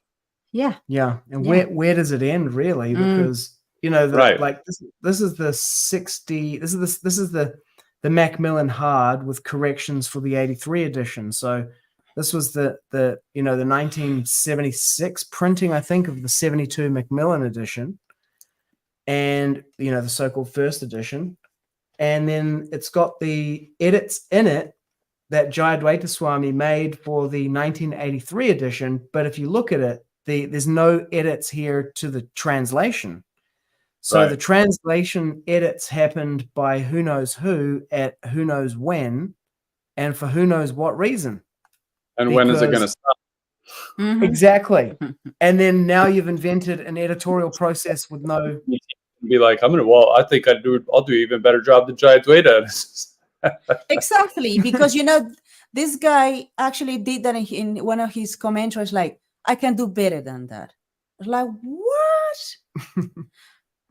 Speaker 2: Yeah.
Speaker 1: Yeah. And where does it end really? Because, like this is the 60, this is the Macmillan Hard with corrections for the 83 edition. So this was the 1976 printing, I think, of the 72 Macmillan edition, and the so-called first edition, and then it's got the edits in it that Jayadvaita Swami made for the 1983 edition. But if you look at it, there's no edits here to the translation. So the translation edits happened by who knows who at who knows when, and for who knows what reason.
Speaker 3: And when is it going to stop?
Speaker 1: Exactly. And then now you've invented an editorial process with no.
Speaker 3: Be like, I think I'll do even better job than Jayadvaita.
Speaker 2: Exactly, because this guy actually did that in one of his commentaries. Like, I can do better than that. I was like, what?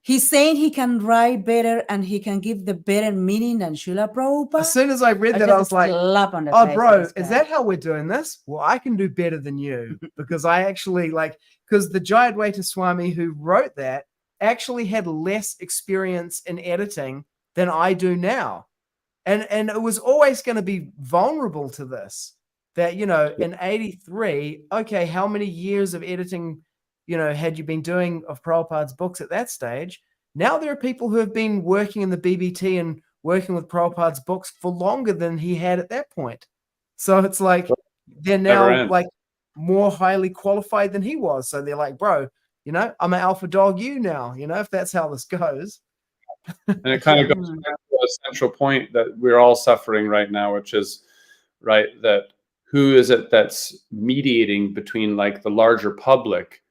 Speaker 2: He's saying he can write better and he can give the better meaning than Srila Prabhupada.
Speaker 1: As soon as I read that, I was like, oh, bro, is that how we're doing this? Well, I can do better than you, because I actually because the Jayadvaita Swami who wrote that actually had less experience in editing than I do now. And it was always going to be vulnerable to this, that, in 83, okay, how many years of editing had you been doing of Prabhupada's books at that stage? Now there are people who have been working in the BBT and working with Prabhupada's books for longer than he had at that point. So it's like they're now like more highly qualified than he was. So they're like, bro, I'm an alpha dog now, if that's how this goes.
Speaker 3: And it kind of goes back to a central point that we're all suffering right now, which is that who is it that's mediating between like the larger public,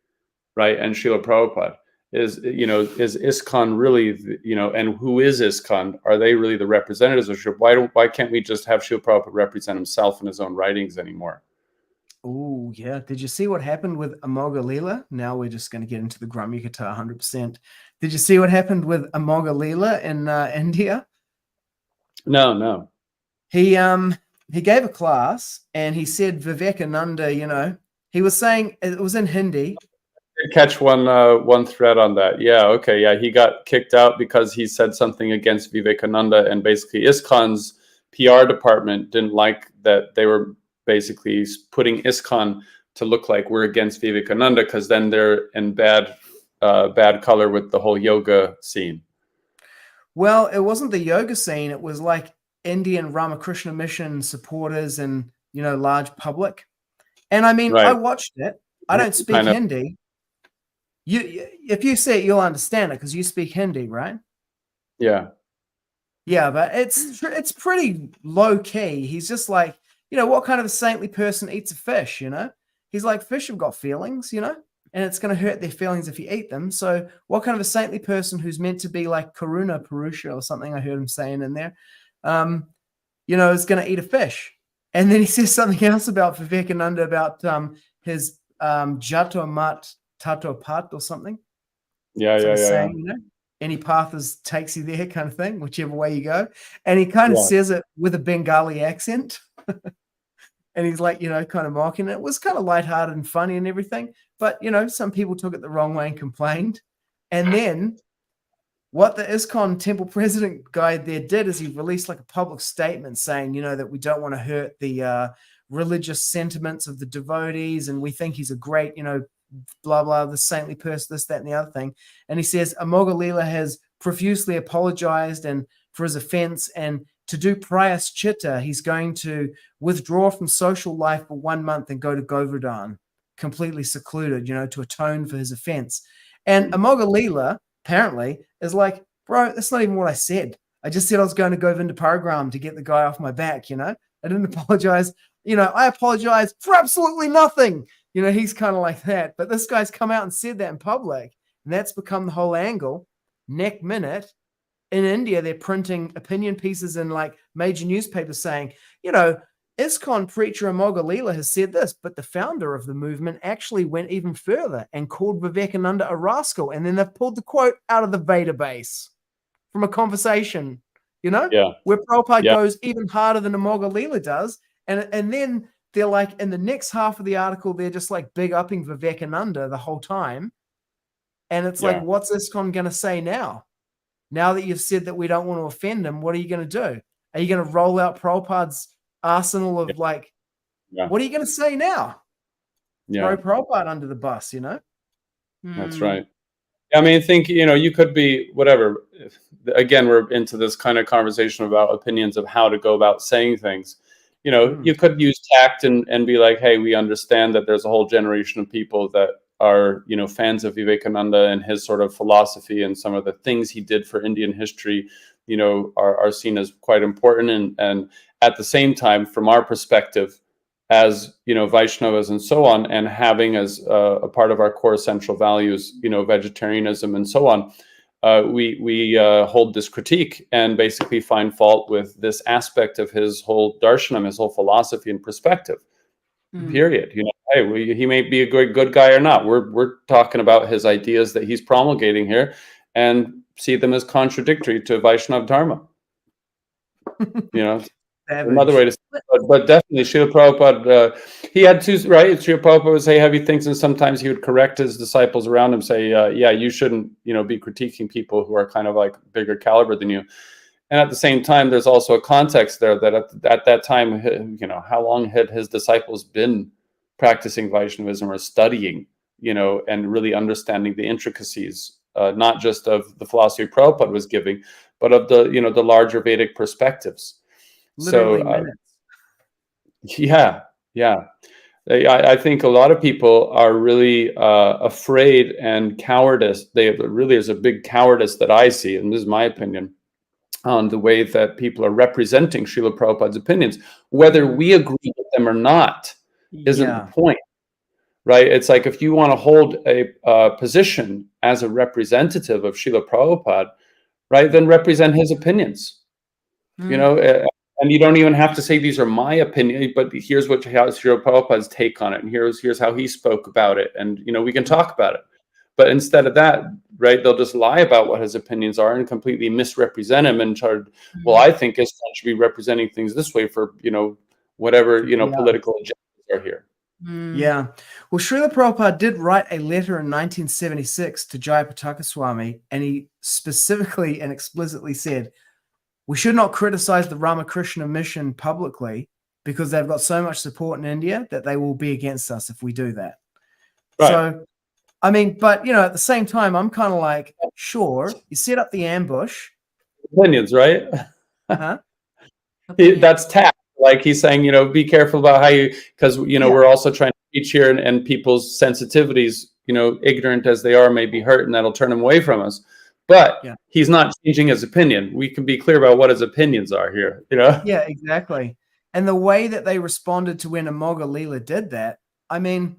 Speaker 3: and Srila Prabhupada? Is ISKCON really, and who is ISKCON? Are they really the representatives of Srila? Why can't we just have Srila Prabhupada represent himself in his own writings anymore?
Speaker 1: Oh, yeah. Did you see what happened with Amoga Leela? Now we're just going to get into the Gramyakata 100%. Did you see what happened with Amoga Leela in India?
Speaker 3: No.
Speaker 1: He gave a class and he said Vivekananda, he was saying, it was in Hindi.
Speaker 3: Catch one thread on that. Yeah, okay, yeah, he got kicked out because he said something against Vivekananda, and basically ISKCON's PR department didn't like that they were basically putting ISKCON to look like we're against Vivekananda, because then they're in bad color with the whole yoga scene.
Speaker 1: Well, it wasn't the yoga scene. It was like Indian Ramakrishna Mission supporters and, large public. And I mean, I watched it. I don't speak Hindi. If you see it, you'll understand it because you speak Hindi, right?
Speaker 3: Yeah.
Speaker 1: Yeah, but it's pretty low key. He's just like, what kind of a saintly person eats a fish, He's like, fish have got feelings, and it's going to hurt their feelings if you eat them. So what kind of a saintly person who's meant to be like Karuna Purusha or something, I heard him saying in there, is going to eat a fish. And then he says something else about Vivekananda, about his Jato Mat Tato Pat or something.
Speaker 3: Yeah.
Speaker 1: Saying, any path takes you there kind of thing, whichever way you go. And he kind of says it with a Bengali accent. And he's like, kind of mocking it. It was kind of lighthearted and funny and everything. But, some people took it the wrong way and complained. And then what the ISKCON temple president guy there did is he released like a public statement saying, that we don't want to hurt the religious sentiments of the devotees. And we think he's a great, blah, blah, the saintly person, this, that, and the other thing. And he says, Amoga Leela has profusely apologized and for his offense and to do prayaschita, he's going to withdraw from social life for 1 month and go to Govardhan, completely secluded, to atone for his offense. And Amoghadeva apparently is like, bro, that's not even what I said. I just said I was going to Govinda Paragram to get the guy off my back, I didn't apologize. I apologize for absolutely nothing. He's kind of like that. But this guy's come out and said that in public. And that's become the whole angle. Next minute, in India, they're printing opinion pieces in like major newspapers saying, ISKCON preacher Amoghadeva has said this, but the founder of the movement actually went even further and called Vivekananda a rascal. And then they've pulled the quote out of the database from a conversation, where Prabhupada goes even harder than Amoghadeva does. And then they're like, in the next half of the article, they're just like big upping Vivekananda the whole time. And it's like, what's ISKCON going to say now? Now that you've said that we don't want to offend him, what are you going to do? Are you going to roll out Prabhupada's arsenal of what are you going to say now? Throw Prabhupada under the bus,
Speaker 3: That's right. I mean, I think, you could be whatever. Again, we're into this kind of conversation about opinions of how to go about saying things. You could use tact and be like, hey, we understand that there's a whole generation of people that are, fans of Vivekananda and his sort of philosophy, and some of the things he did for Indian history, are seen as quite important. And at the same time, from our perspective, as Vaishnavas and so on, and having as a part of our core essential values, vegetarianism and so on, we hold this critique and basically find fault with this aspect of his whole darshanam, his whole philosophy and perspective. Period. Hey, he may be a good guy or not. We're talking about his ideas that he's promulgating here, and see them as contradictory to Vaishnav Dharma. Another way to say it, but definitely Srila Prabhupada, he had two, right? Srila Prabhupada would say heavy things, and sometimes he would correct his disciples around him, say, you shouldn't, be critiquing people who are kind of like bigger caliber than you. And at the same time, there's also a context there that at that time, how long had his disciples been practicing Vaishnavism or studying, and really understanding the intricacies, not just of the philosophy Prabhupada was giving, but of the, the larger Vedic perspectives.
Speaker 1: Literally
Speaker 3: minutes. I think a lot of people are really afraid and cowardice. There's a big cowardice that I see, and this is my opinion, on the way that people are representing Srila Prabhupada's opinions. Whether we agree with them or not isn't the point, right? It's like, if you want to hold a position as a representative of Srila Prabhupada, right, then represent his opinions. And you don't even have to say these are my opinion, but here's how Srila Prabhupada's take on it, and here's how he spoke about it, and we can talk about it. But instead of that, right, they'll just lie about what his opinions are and completely misrepresent him and try. Well, I think ISKCON should be representing things this way for whatever political agendas are here.
Speaker 1: Yeah. Well, Srila Prabhupada did write a letter in 1976 to Jayapataka Swami, and he specifically and explicitly said, we should not criticize the Ramakrishna mission publicly because they've got so much support in India that they will be against us if we do that. Right. So, I mean, but, at the same time, I'm kind of like, sure, you set up the ambush.
Speaker 3: Opinions, right?
Speaker 1: Huh?
Speaker 3: That's tact. Like he's saying, be careful about how you, because, we're also trying to teach here, and people's sensitivities, ignorant as they are, may be hurt, and that'll turn them away from us. But he's not changing his opinion. We can be clear about what his opinions are here,
Speaker 1: Yeah, exactly. And the way that they responded to when Amoghadeva did that, I mean,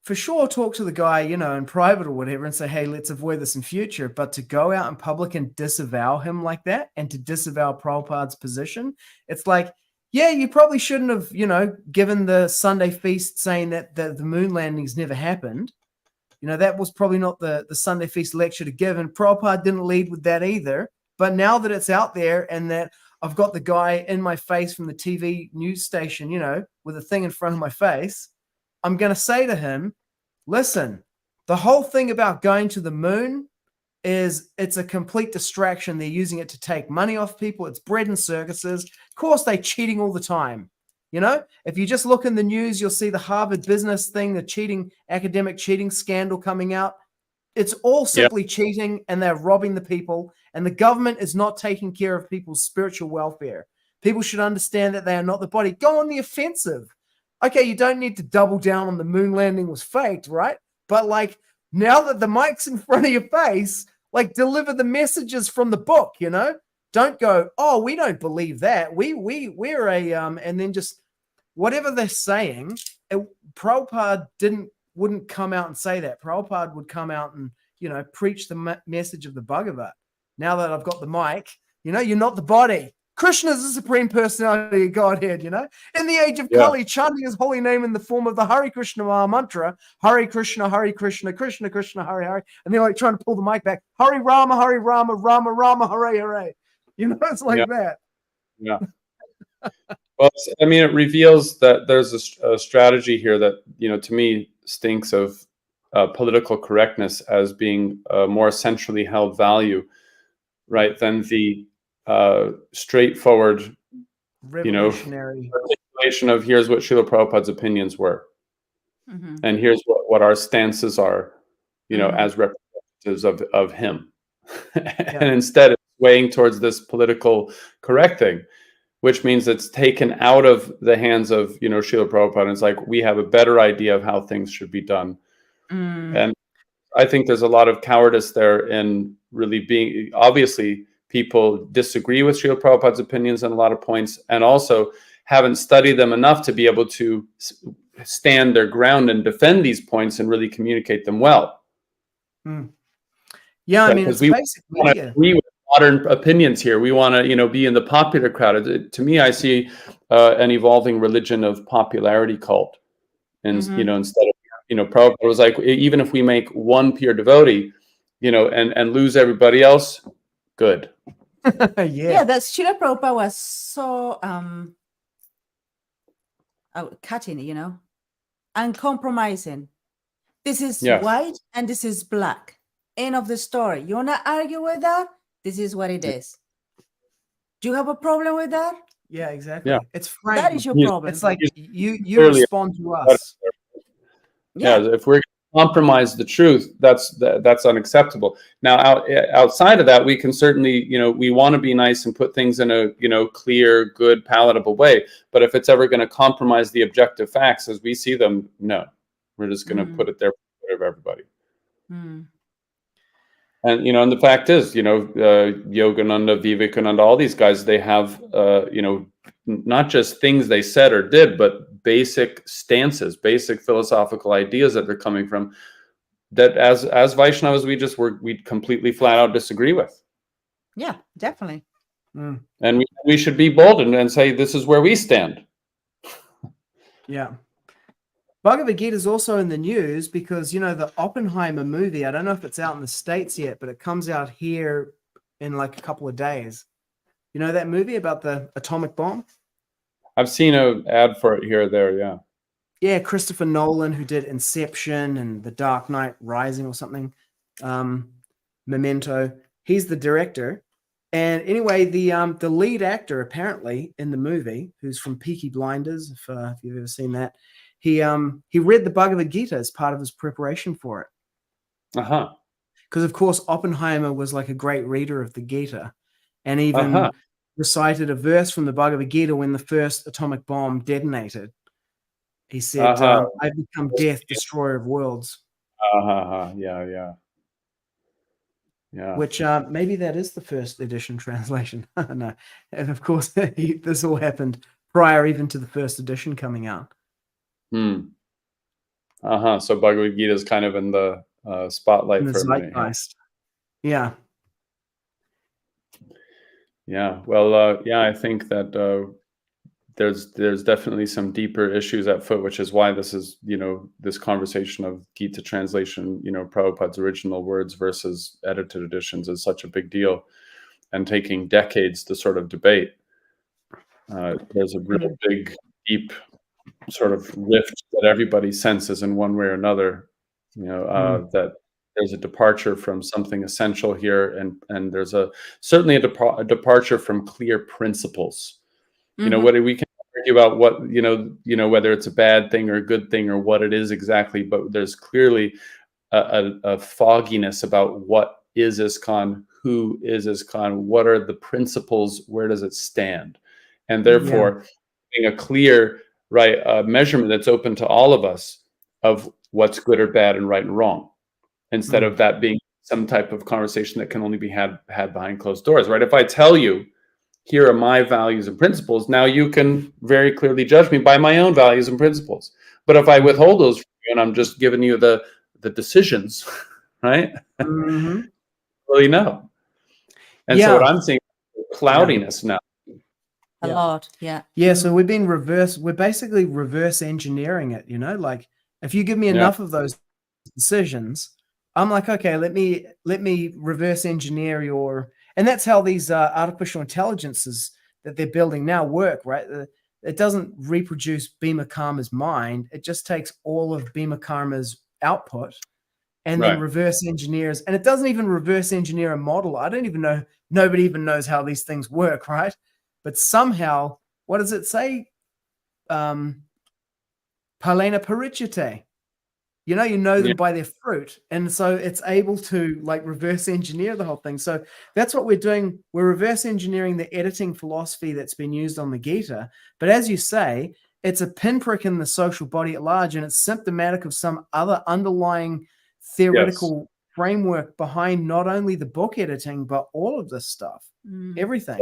Speaker 1: for sure, talk to the guy, in private or whatever, and say, hey, let's avoid this in future. But to go out in public and disavow him like that, and to disavow Prabhupada's position, it's like, you probably shouldn't have, given the Sunday feast saying that the moon landings never happened. That was probably not the Sunday feast lecture to give, and Prabhupada didn't lead with that either. But now that it's out there, and that I've got the guy in my face from the TV news station, with a thing in front of my face, I'm going to say to him, listen, the whole thing about going to the moon it's a complete distraction. They're using it to take money off people. It's bread and circuses. Of course, they're cheating all the time. If you just look in the news, you'll see the Harvard business thing, the academic cheating scandal coming out. It's all simply cheating, and they're robbing the people, and the government is not taking care of people's spiritual welfare. People should understand that they are not the body. Go on the offensive. Okay, you don't need to double down on the moon landing was faked, right? But like, now that the mic's in front of your face, like, deliver the messages from the book, you know? Don't go, oh, we don't believe that. We're a and then just whatever they're saying. Prabhupada wouldn't come out and say that. Prabhupada would come out and, you know, preach the message of the Bhagavad. Now that I've got the mic, you know, you're not the body. Kṛṣṇa is the supreme personality of Godhead, you know. In the age of Kali, chanting his holy name in the form of the Hare Krishna Maha mantra, Hare Krishna, Krishna Krishna, Hare Hare, and they're like trying to pull the mic back, Hare Rama, Rama Rama, Hare Hare. You know, it's like that.
Speaker 3: Yeah. Well, I mean, it reveals that there's a strategy here that, you know, to me stinks of political correctness as being a more centrally held value, right, than the straightforward, you know, articulation of here's what Srila Prabhupada's opinions were, and here's what our stances are, you know, as representatives of him. And instead it's weighing towards this political correcting, which means it's taken out of the hands of, you know, Srila Prabhupada. And it's like, we have a better idea of how things should be done. And I think there's a lot of cowardice there in really being, obviously, people disagree with Srila Prabhupada's opinions on a lot of points, and also haven't studied them enough to be able to stand their ground and defend these points and really communicate them well.
Speaker 1: Yeah, I mean, it's
Speaker 3: we
Speaker 1: basically
Speaker 3: want to agree with modern opinions here. We want to, you know, be in the popular crowd. To me, I see an evolving religion of popularity cult, and you know, instead of, you know, Prabhupada was like, even if we make one pure devotee, you know, and lose everybody else, good.
Speaker 2: Yeah, that Srila Prabhupada was so cutting, you know, uncompromising. This is white and this is black. End of the story. You want to argue with that? This is what it is. Do you have a problem with that?
Speaker 1: Yeah, exactly.
Speaker 3: Yeah.
Speaker 1: It's framed.
Speaker 2: That is your problem.
Speaker 1: It's like you respond to us.
Speaker 3: Yeah, if we're going to compromise the truth, that's unacceptable. Now, outside of that, we can certainly, you know, we want to be nice and put things in a, you know, clear, good, palatable way. But if it's ever going to compromise the objective facts as we see them, no, we're just going to put it there for everybody. And, you know, and the fact is, you know, Yogananda, Vivekananda, all these guys, they have, you know, not just things they said or did, but basic stances, basic philosophical ideas that they're coming from, that as Vaishnavas, we completely flat out disagree with.
Speaker 2: Yeah, definitely.
Speaker 3: And we should be bold and say, this is where we stand.
Speaker 1: Yeah. Bhagavad-gita is also in the news because, you know, the Oppenheimer movie, I don't know if it's out in the States yet, but it comes out here in like a couple of days. You know that movie about the atomic bomb?
Speaker 3: I've seen an ad for it here or there, yeah.
Speaker 1: Yeah, Christopher Nolan, who did Inception and The Dark Knight Rising or something, Memento. He's the director. And anyway, the lead actor apparently in the movie, who's from Peaky Blinders, if you've ever seen that, he read the Bhagavad-gita as part of his preparation for it. Because of course Oppenheimer was like a great reader of the Gita, and even recited a verse from the Bhagavad-gita when the first atomic bomb detonated. He said, "I've become death, destroyer of worlds."
Speaker 3: Yeah.
Speaker 1: Which maybe that is the first edition translation. No, and of course this all happened prior even to the first edition coming out.
Speaker 3: So Bhagavad-gita is kind of in the spotlight
Speaker 1: in the
Speaker 3: for
Speaker 1: zeitgeist. Yeah.
Speaker 3: Well, I think that there's definitely some deeper issues at foot, which is why this is, you know, this conversation of Gita translation, you know, Prabhupada's original words versus edited editions is such a big deal, and taking decades to sort of debate. There's a real big, deep sort of rift that everybody senses in one way or another, you know, that there's a departure from something essential here, and there's certainly a departure from clear principles. You know, whether we can argue about what, you know, whether it's a bad thing or a good thing or what it is exactly, but there's clearly a fogginess about what is ISKCON, who is ISKCON, what are the principles, where does it stand, and therefore being a clear measurement that's open to all of us of what's good or bad and right and wrong, instead of that being some type of conversation that can only be had behind closed doors, right? If I tell you, here are my values and principles, now you can very clearly judge me by my own values and principles. But if I withhold those from you and I'm just giving you the decisions, right? Really no. And so what I'm seeing is cloudiness now.
Speaker 2: A lot, yeah.
Speaker 1: Yeah, so we're basically reverse engineering it, you know, like if you give me enough of those decisions, I'm like, okay, let me reverse engineer your, and that's how these artificial intelligences that they're building now work, right? It doesn't reproduce Bhima Karma's mind. It just takes all of Bhima Karma's output and then reverse engineers. And it doesn't even reverse engineer a model. I don't even know. Nobody even knows how these things work, right? But somehow, what does it say? Palena parichate. You know them by their fruit. And so it's able to like reverse engineer the whole thing. So that's what we're doing. We're reverse engineering the editing philosophy that's been used on the Gita. But as you say, it's a pinprick in the social body at large, and it's symptomatic of some other underlying theoretical framework behind not only the book editing, but all of this stuff, everything.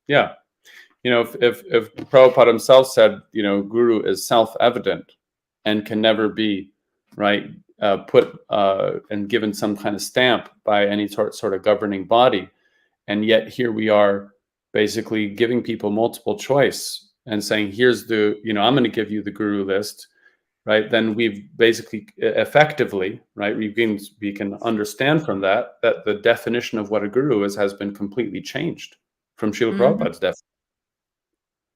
Speaker 3: Yeah. You know, if Prabhupada himself said, you know, guru is self-evident and can never be put and given some kind of stamp by any sort of governing body. And yet here we are basically giving people multiple choice and saying, here's the, you know, I'm going to give you the guru list, right? Then we've basically effectively, right? We can understand from that the definition of what a guru is has been completely changed from Srila Prabhupada's definition.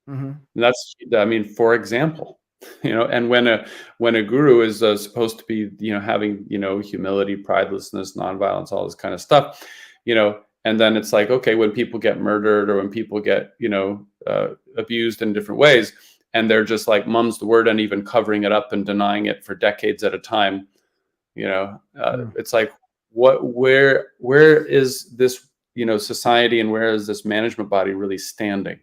Speaker 3: And that's, I mean, for example, you know, and when a guru is supposed to be, you know, having, you know, humility, pridelessness, nonviolence, all this kind of stuff, you know, and then it's like, okay, when people get murdered or when people get, you know, abused in different ways, and they're just like mum's the word and even covering it up and denying it for decades at a time, you know, it's like, where is this, you know, society, and where is this management body really standing?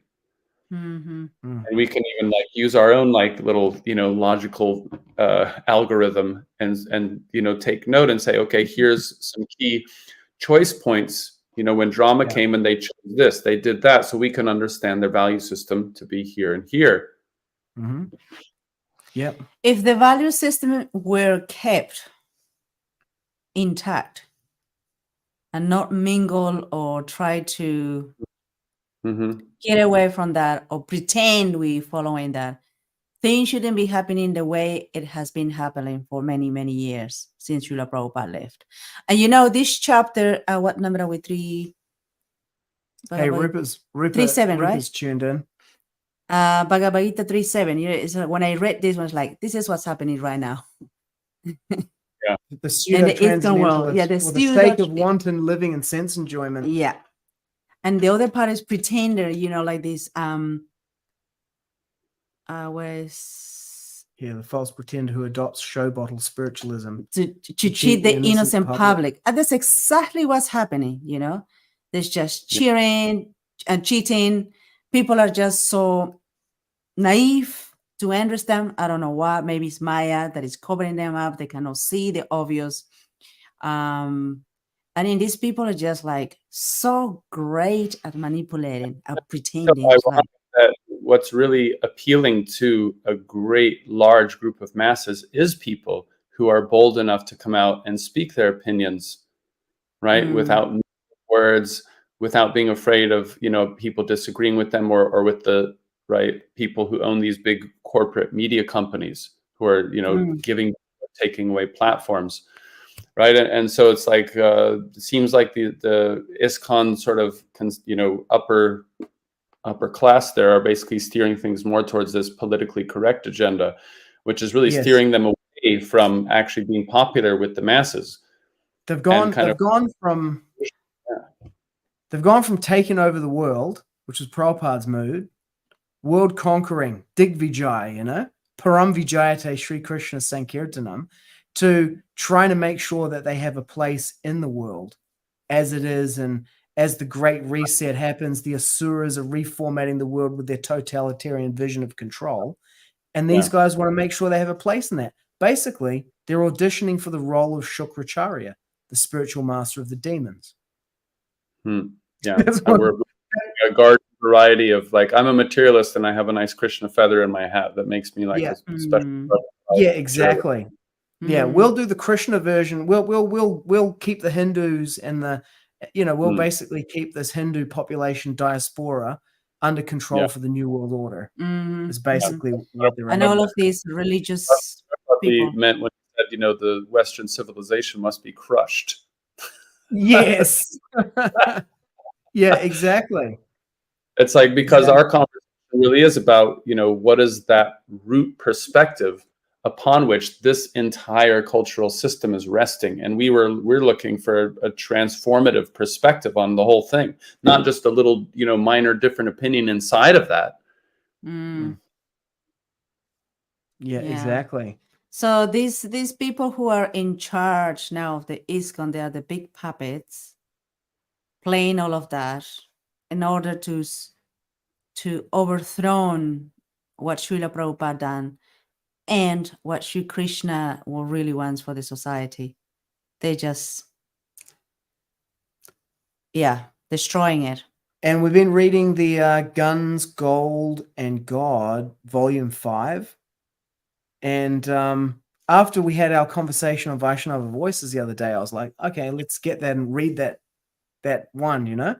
Speaker 3: And we can even like use our own like little, you know, logical algorithm and you know, take note and say, okay, here's some key choice points. You know, when drama came and they chose this, they did that, so we can understand their value system to be here and here.
Speaker 2: If the value system were kept intact and not mingle or try to get away from that or pretend we following that, things shouldn't be happening the way it has been happening for many, many years since Srila Prabhupada left. And you know, this chapter, what number are we? 3?
Speaker 1: Hey, Rupert's
Speaker 2: 3.7, right?
Speaker 1: Rupert's tuned in.
Speaker 2: Bhagavad-gita 3.7. When I read this one, I was like, this is what's happening right now.
Speaker 1: The pseudo-transcendentalist,
Speaker 2: the
Speaker 1: sake of wanton living and sense enjoyment.
Speaker 2: Yeah. And the other part is pretender, you know, like this, the
Speaker 1: false pretender who adopts show bottle spiritualism
Speaker 2: to cheat the innocent public. And that's exactly what's happening, you know. There's just cheering and cheating. People are just so naive to understand. I don't know what. Maybe it's Maya that is covering them up. They cannot see the obvious. And then these people are just like so great at manipulating, at pretending.
Speaker 3: That what's really appealing to a great large group of masses is people who are bold enough to come out and speak their opinions, right? Without words, without being afraid of, you know, people disagreeing with them or with the people who own these big corporate media companies who are, you know, taking away platforms. Right. And so it's like, it seems like the ISKCON sort of, you know, upper class there are basically steering things more towards this politically correct agenda, which is really steering them away from actually being popular with the masses.
Speaker 1: They've gone from taking over the world, which is Prabhupada's mood, world conquering, Digvijay, you know, Param Viśiṣyate Sri Kṛṣṇa Sankirtanam, to trying to make sure that they have a place in the world as it is. And as the Great Reset happens, the Asuras are reformatting the world with their totalitarian vision of control. And these guys want to make sure they have a place in that. Basically, they're auditioning for the role of Shukracharya, the spiritual master of the demons.
Speaker 3: Yeah, we're a garden variety of, like, I'm a materialist and I have a nice Kṛṣṇa feather in my hat that makes me like a special.
Speaker 1: Yeah, exactly. Yeah, we'll do the Kṛṣṇa version. We'll keep the Hindus and the, we'll basically keep this Hindu population diaspora under control for the New World Order. Is basically what they're
Speaker 2: and all of these religious people
Speaker 3: meant when he said, the Western civilization must be crushed.
Speaker 1: Yes. Yeah, exactly.
Speaker 3: It's like, because our conversation really is about, what is that root perspective upon which this entire cultural system is resting. And we're looking for a transformative perspective on the whole thing, not just a little, minor different opinion inside of that.
Speaker 1: Yeah, exactly.
Speaker 2: So these people who are in charge now of the ISKCON, they are the big puppets playing all of that in order to overthrow what Srila Prabhupada done and what Sri Kṛṣṇa really wants for the society. They just, destroying it.
Speaker 1: And we've been reading the Guns, Gold, and God, Volume 5. And after we had our conversation on Vaishnava Voices the other day, I was like, okay, let's get that and read that one,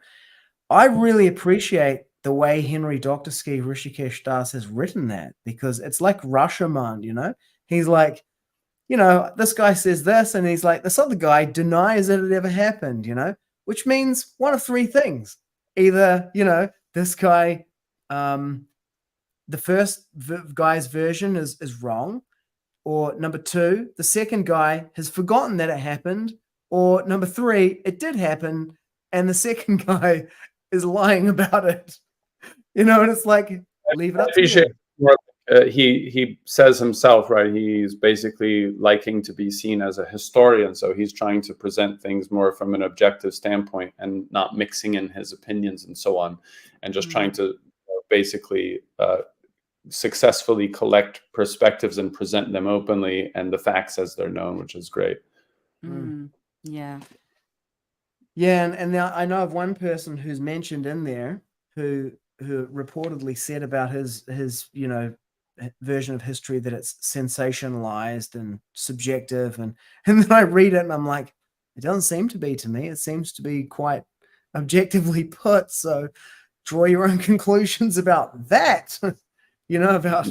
Speaker 1: I really appreciate the way Henry Dr. Ski Rishikesh Das has written that, because it's like Rashomon, He's like, this guy says this, and he's like, this other guy denies that it ever happened, which means one of three things. Either, this guy, the first guy's version is wrong, or number two, the second guy has forgotten that it happened, or number three, it did happen, and the second guy is lying about it. And it's like, leave it up to him.
Speaker 3: He says himself, right? He's basically liking to be seen as a historian. So he's trying to present things more from an objective standpoint and not mixing in his opinions and so on, and just trying to basically successfully collect perspectives and present them openly and the facts as they're known, which is great.
Speaker 2: Yeah.
Speaker 1: Yeah, and now I know of one person who's mentioned in there who reportedly said about his version of history that it's sensationalized and subjective, and then I read it and I'm like, it doesn't seem to be to me. It seems to be quite objectively put. So draw your own conclusions about that. About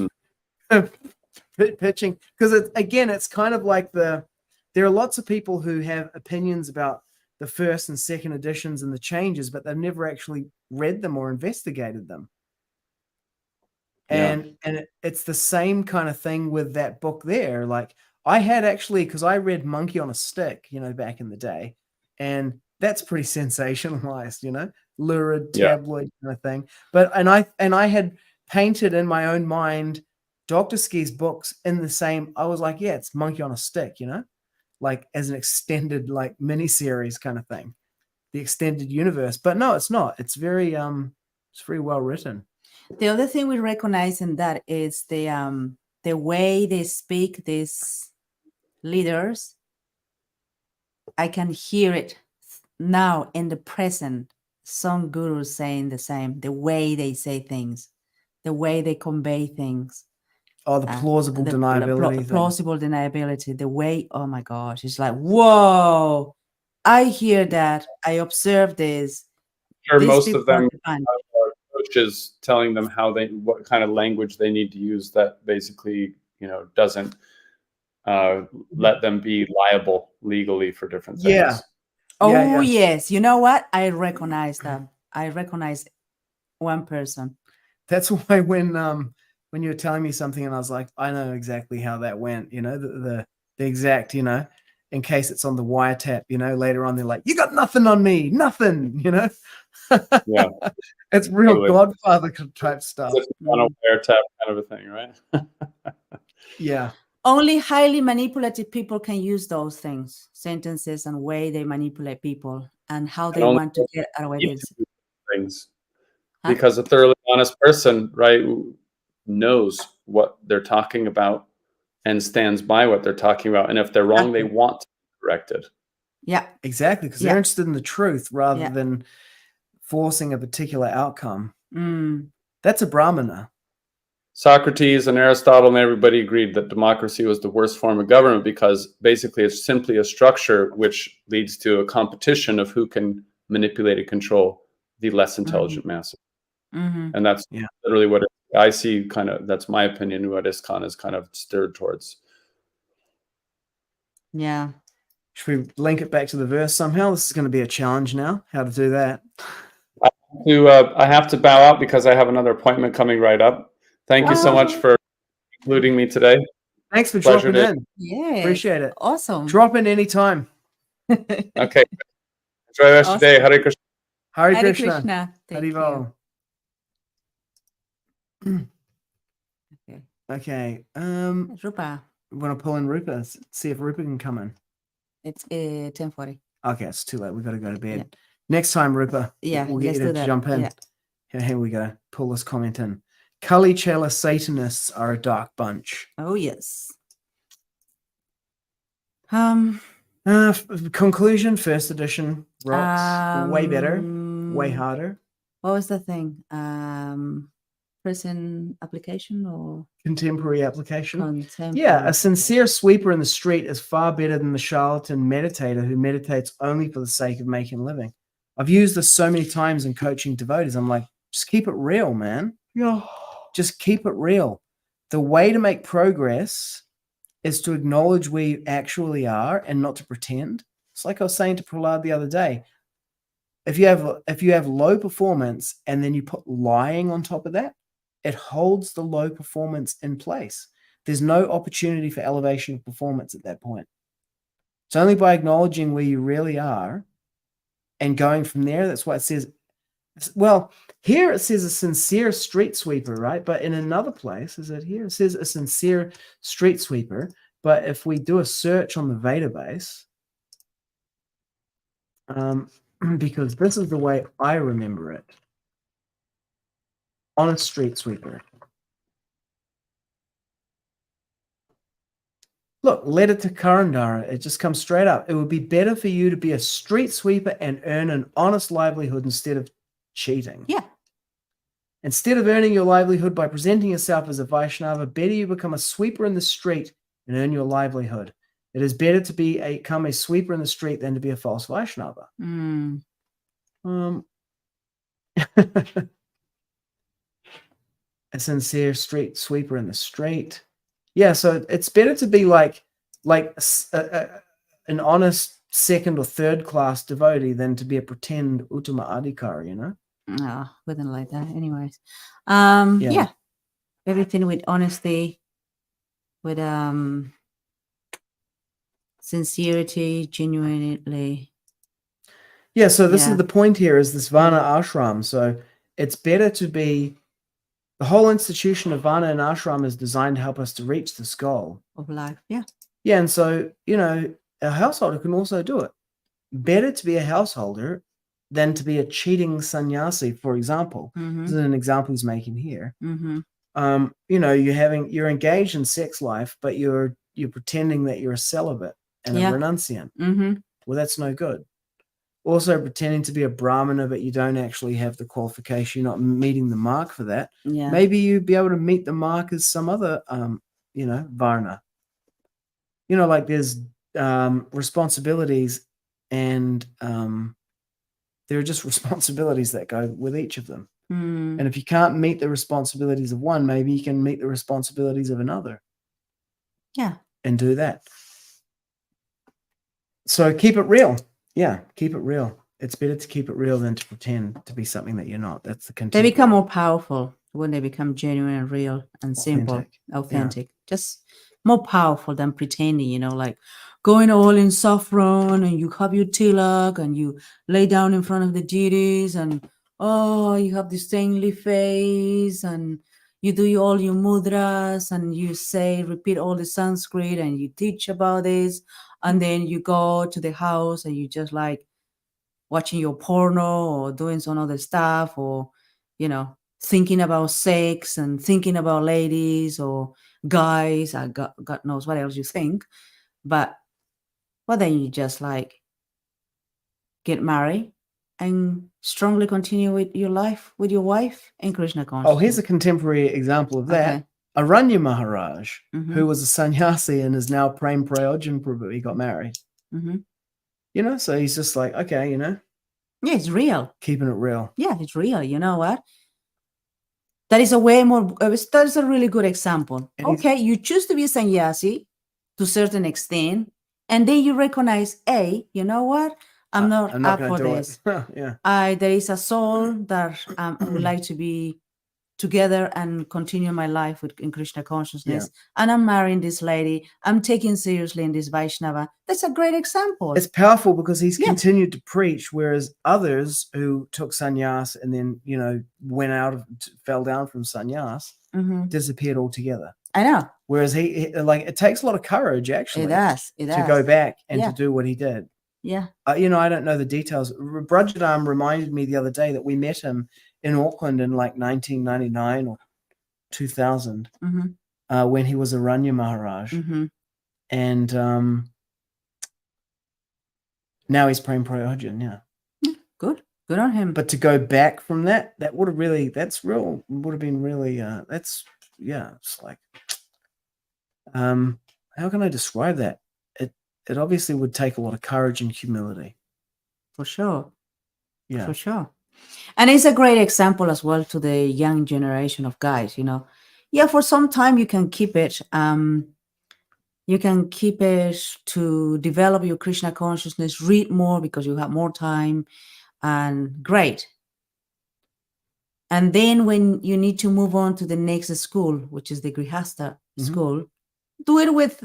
Speaker 1: pitching, because it's kind of like there are lots of people who have opinions about the first and second editions and the changes, but they've never actually read them or investigated them. And it's the same kind of thing with that book there. Like, I had actually, because I read Monkey on a Stick, back in the day, and that's pretty sensationalized, lurid tabloid kind of thing. But and I had painted in my own mind Dr. Ski's books in the same. I was like, yeah, it's Monkey on a Stick, like as an extended like mini series kind of thing, the extended universe. But no, it's not. It's very well written.
Speaker 2: The other thing we recognize in that is the way they speak, these leaders. I can hear it now in the present. Some gurus saying the same, the way they say things, the way they convey things.
Speaker 1: Oh, the plausible deniability.
Speaker 2: Plausible deniability. The way, oh my gosh, it's like, whoa, I hear that. I observe this.
Speaker 3: Sure, most of them are coaches telling them what kind of language they need to use that basically, doesn't let them be liable legally for different things.
Speaker 1: Yeah.
Speaker 2: Oh, yes. You know what? I recognize them. I recognize one person.
Speaker 1: That's why when you were telling me something and I was like, I know exactly how that went, the exact, in case it's on the wiretap, later on they're like, you got nothing on me, nothing,
Speaker 3: Yeah.
Speaker 1: It's real Godfather type stuff.
Speaker 3: It's on a wiretap kind of a thing, right?
Speaker 1: Yeah.
Speaker 2: only highly manipulative people can use those things, sentences, and way they manipulate people and how they
Speaker 3: only
Speaker 2: want to get out of
Speaker 3: need
Speaker 2: it.
Speaker 3: to do things.
Speaker 2: Huh?
Speaker 3: Because a thoroughly honest person, right, knows what they're talking about and stands by what they're talking about. And if they're wrong, they want to be corrected.
Speaker 2: Yeah.
Speaker 1: Exactly, because
Speaker 2: Yeah.
Speaker 1: they're interested in the truth rather
Speaker 2: Yeah.
Speaker 1: than forcing a particular outcome.
Speaker 2: Mm.
Speaker 1: That's a brahmana.
Speaker 3: Socrates and Aristotle and everybody agreed that democracy was the worst form of government because basically it's simply a structure which leads to a competition of who can manipulate and control the less intelligent masses.
Speaker 2: Mm-hmm.
Speaker 3: And that's
Speaker 1: Yeah.
Speaker 3: literally what I see kind of, that's my opinion, what ISKCON is kind of steered towards.
Speaker 2: Yeah.
Speaker 1: Should we link it back to the verse somehow? This is going to be a challenge now, how to do that.
Speaker 3: I have to bow out because I have another appointment coming right up. Thank you so much for including me today.
Speaker 1: Thanks for
Speaker 3: Pleasure
Speaker 1: dropping in.
Speaker 2: Yeah.
Speaker 1: Appreciate it.
Speaker 2: Awesome.
Speaker 1: Drop in anytime.
Speaker 3: Okay. Enjoy the rest of your day. Hare Krishna.
Speaker 1: Hare
Speaker 2: Hare
Speaker 1: Krishna.
Speaker 2: Krishna. Thank you.
Speaker 1: Haribo.
Speaker 2: Okay.
Speaker 1: Okay.
Speaker 2: Rupa,
Speaker 1: We want to pull in Rupa, see if Rupa can come in.
Speaker 2: it's 10:40.
Speaker 1: Okay, it's too late. We've got to go to bed.
Speaker 2: Yeah.
Speaker 1: Next time, Rupa,
Speaker 2: Yeah,
Speaker 1: we'll get
Speaker 2: let's
Speaker 1: you to
Speaker 2: do that.
Speaker 1: jump in.
Speaker 2: Yeah.
Speaker 1: Here we go. Pull this comment in. Kali Chela Satanists are a dark bunch.
Speaker 2: Oh yes.
Speaker 1: Conclusion, first edition rocks. Way better, way
Speaker 2: Um,
Speaker 1: harder.
Speaker 2: What was the thing? Present application or
Speaker 1: Contemporary application.
Speaker 2: contemporary?
Speaker 1: Yeah, a sincere sweeper in the street is far better than the charlatan meditator who meditates only for the sake of making a living. I've used this so many times in coaching devotees. I'm like, just keep it real, man.
Speaker 3: Yeah.
Speaker 1: Just keep it real. The way to make progress is to acknowledge where you actually are and not to pretend. It's like I was saying to Prahlad the other day. If you have low performance and then you put lying on top of that, it holds the low performance in place. There's no opportunity for elevation of performance at that point. It's only by acknowledging where you really are and going from there. That's why it says, well, here it says a sincere street sweeper, right? But in another place, is it here? It says a sincere street sweeper. But if we do a search on the database, because this is the way I remember it, on a street sweeper. Look, letter to Karandara, it just comes straight up. It would be better for you to be a street sweeper and earn an honest livelihood instead of cheating.
Speaker 2: Yeah.
Speaker 1: Instead of earning your livelihood by presenting yourself as a Vaishnava, better you become a sweeper in the street and earn your livelihood. It is better to become a sweeper in the street than to be a false Vaishnava.
Speaker 2: Mm.
Speaker 1: A sincere street sweeper in the street. Yeah, so it's better to be like an honest second or third class devotee than to be a pretend Uttama Adhikari, you know?
Speaker 2: No, wouldn't like that. Anyways. Yeah. Everything with honesty, with sincerity, genuinely.
Speaker 1: Yeah, so this
Speaker 2: Yeah.
Speaker 1: is the point here, is this varna ashram. So it's better to be, the whole institution of varna and ashram is designed to help us to reach this goal
Speaker 2: of life. Yeah.
Speaker 1: Yeah, and so, you know, a householder can also do it. Better to be a householder than to be a cheating sannyasi, for example.
Speaker 2: Mm-hmm.
Speaker 1: This is an example he's making here.
Speaker 2: Mm-hmm.
Speaker 1: You know, you're engaged in sex life, but you're pretending that you're a celibate and a renunciant.
Speaker 2: Mm-hmm.
Speaker 1: Well, that's no good. Also pretending to be a brahmana, but you don't actually have the qualification. You're not meeting the mark for that.
Speaker 2: Yeah.
Speaker 1: Maybe you'd be able to meet the mark as some other, you know, varna. You know, like there's responsibilities, and there are just responsibilities that go with each of them.
Speaker 2: Mm.
Speaker 1: And if you can't meet the responsibilities of one, maybe you can meet the responsibilities of another.
Speaker 2: Yeah.
Speaker 1: And do that. So keep it real. Yeah, keep it real. It's better to keep it real than to pretend to be something that you're not. That's the
Speaker 2: They become more powerful when they become genuine and real and simple, authentic. Just more powerful than pretending, you know, like going all in saffron and you have your tilak and you lay down in front of the deities and, oh, you have this saintly face and you do all your mudras and you repeat all the Sanskrit and you teach about this, and then you go to the house and you just like watching your porno or doing some other stuff, or thinking about sex and thinking about ladies or guys. God knows what else you think, but then you just like get married and strongly continue with your life with your wife in Krishna consciousness.
Speaker 1: Oh, here's a contemporary example of that.
Speaker 2: Okay.
Speaker 1: Arjuna Maharaj,
Speaker 2: Mhm.
Speaker 1: who was a sannyasi and is now Prem Prayojan Prabhu, he got married.
Speaker 2: Mhm.
Speaker 1: So he's just like, okay,
Speaker 2: Yeah, it's real.
Speaker 1: keeping it real.
Speaker 2: Yeah, it's real. You know what? That is a way more. That's a really good example.
Speaker 1: And he's-
Speaker 2: Okay, you choose to be a sannyasi to a certain extent, and then you recognize, hey, you know what? I'm not up
Speaker 1: gonna
Speaker 2: for
Speaker 1: do
Speaker 2: this.
Speaker 1: it. Yeah.
Speaker 2: There is a soul that I would like to be together and continue my life in Krishna consciousness. And I'm marrying this lady. I'm taking seriously in this Vaishnava. That's a great example.
Speaker 1: It's powerful because he's
Speaker 2: Yeah.
Speaker 1: continued to preach, whereas others who took sannyas and then, went out, fell down from sannyas,
Speaker 2: Mhm.
Speaker 1: disappeared altogether.
Speaker 2: I know.
Speaker 1: Whereas he it takes a lot of courage actually
Speaker 2: It does. It does.
Speaker 1: to go back and
Speaker 2: Yeah.
Speaker 1: to do what he did.
Speaker 2: Yeah.
Speaker 1: I don't know the details. Brajadam reminded me the other day that we met him in Auckland in like 1999 or 2000
Speaker 2: Mhm.
Speaker 1: when he was Arjuna Maharaj.
Speaker 2: Mhm.
Speaker 1: And now he's Prem Prayojan, yeah.
Speaker 2: Good on him.
Speaker 1: But to go back from that would have really, it's like, how can I describe that? It obviously would take a lot of courage and humility.
Speaker 2: For sure.
Speaker 1: Yeah.
Speaker 2: For sure. And it's a great example as well to the young generation of guys, Yeah, for some time you can keep it. You can keep it to develop your Krishna consciousness, read more because you have more time, and great. And then when you need to move on to the next school, which is the Grihastha school, do it with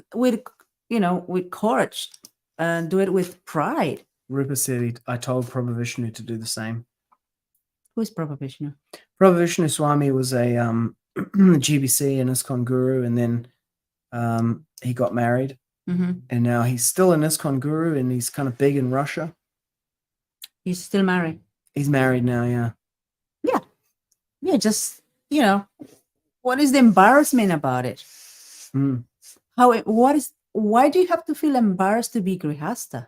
Speaker 2: courage, and do it with pride.
Speaker 1: Rupa said, I told Prabhu Viśṇu to do the same.
Speaker 2: Who is Prabhu Viśṇu?
Speaker 1: Prabhu Viśṇu Swami was a GBC and ISKCON guru, and then he got married,
Speaker 2: Mhm.
Speaker 1: and now he's still an ISKCON guru, and he's kind of big in Russia.
Speaker 2: He's still married.
Speaker 1: He's married now, yeah.
Speaker 2: Yeah, just, what is the embarrassment about it?
Speaker 1: Mm.
Speaker 2: Why do you have to feel embarrassed to be Grihastha?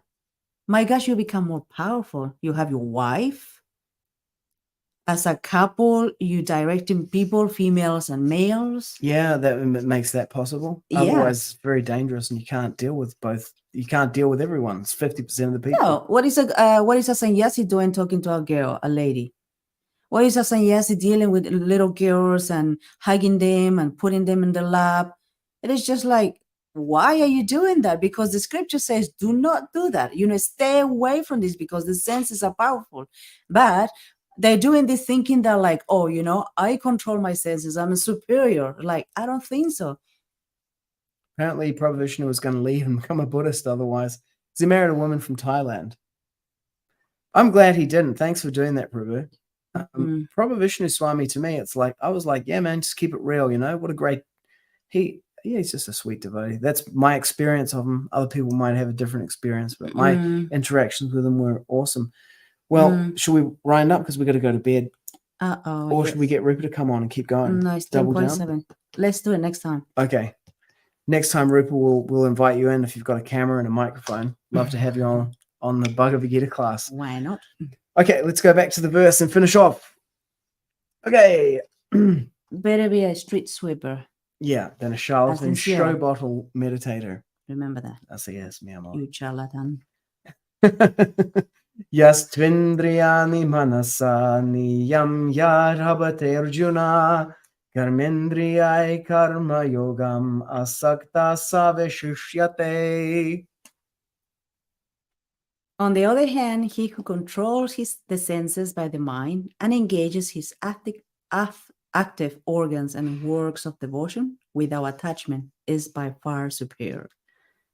Speaker 2: My gosh, you become more powerful. You have your wife. As a couple, you directing people, females and males.
Speaker 1: Yeah, that makes that possible.
Speaker 2: Yeah.
Speaker 1: Otherwise, it's very dangerous, and you can't deal with both. You can't deal with everyone. It's 50% of the people.
Speaker 2: No, what is a sannyasi doing talking to a girl, a lady? What is a sannyasi dealing with little girls and hugging them and putting them in the lap? It is just like, why are you doing that? Because the scripture says, do not do that. Stay away from this because the senses are powerful. But they're doing this thinking that like, oh, I control my senses. I'm a superior. Like, I don't think so.
Speaker 1: Apparently, Prabhu Viśṇu was going to leave and become a Buddhist otherwise. He married a woman from Thailand. I'm glad he didn't. Thanks for doing that, Prabhu. Prabhu Viśṇu Swami, to me, it's like, I was like, yeah, man, just keep it real. What a great, he's just a sweet devotee. That's my experience of him. Other people might have a different experience, but my interactions with him were awesome. Well, should we wind up because we got to go to bed? Or should we get Rupa to come on and keep going?
Speaker 2: No, it's
Speaker 1: Double
Speaker 2: 10.7.
Speaker 1: down?
Speaker 2: Let's do it next time.
Speaker 1: Okay. Next time, Rupa, we'll invite you in if you've got a camera and a microphone. Love to have you on the Bhagavad-gita class.
Speaker 2: Why not?
Speaker 1: Okay, let's go back to the verse and finish off. Okay.
Speaker 2: Better be a street sweeper.
Speaker 1: Yeah, than a charlatan
Speaker 2: sincere.
Speaker 1: show bottle meditator.
Speaker 2: Remember that.
Speaker 1: Así es, mi amor.
Speaker 2: You charlatan.
Speaker 1: Yastvindriyāṇi manasā niyamyārabhate Arjuna karmendriyaiḥ karma-yogam asaktaḥ viśiṣyate.
Speaker 2: On the other hand, he who controls the senses by the mind and engages his active organs and works of devotion without attachment is by far superior.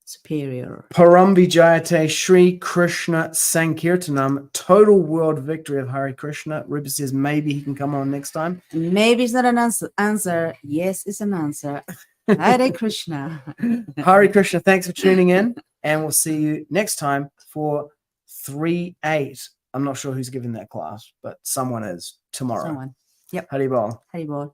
Speaker 2: superior.
Speaker 1: Param viśiṣyate Sri Kṛṣṇa Sankirtanam. Total world victory of Hare Krishna. Rupa says maybe he can come on next time.
Speaker 2: Maybe it's not an answer. Yes, it's an answer. Hare Krishna.
Speaker 1: Hare Krishna, thanks for tuning in, and we'll see you next time for 3-8. I'm not sure who's giving that class, but someone is tomorrow.
Speaker 2: Someone. Yep.
Speaker 1: Haribol.
Speaker 2: Haribol.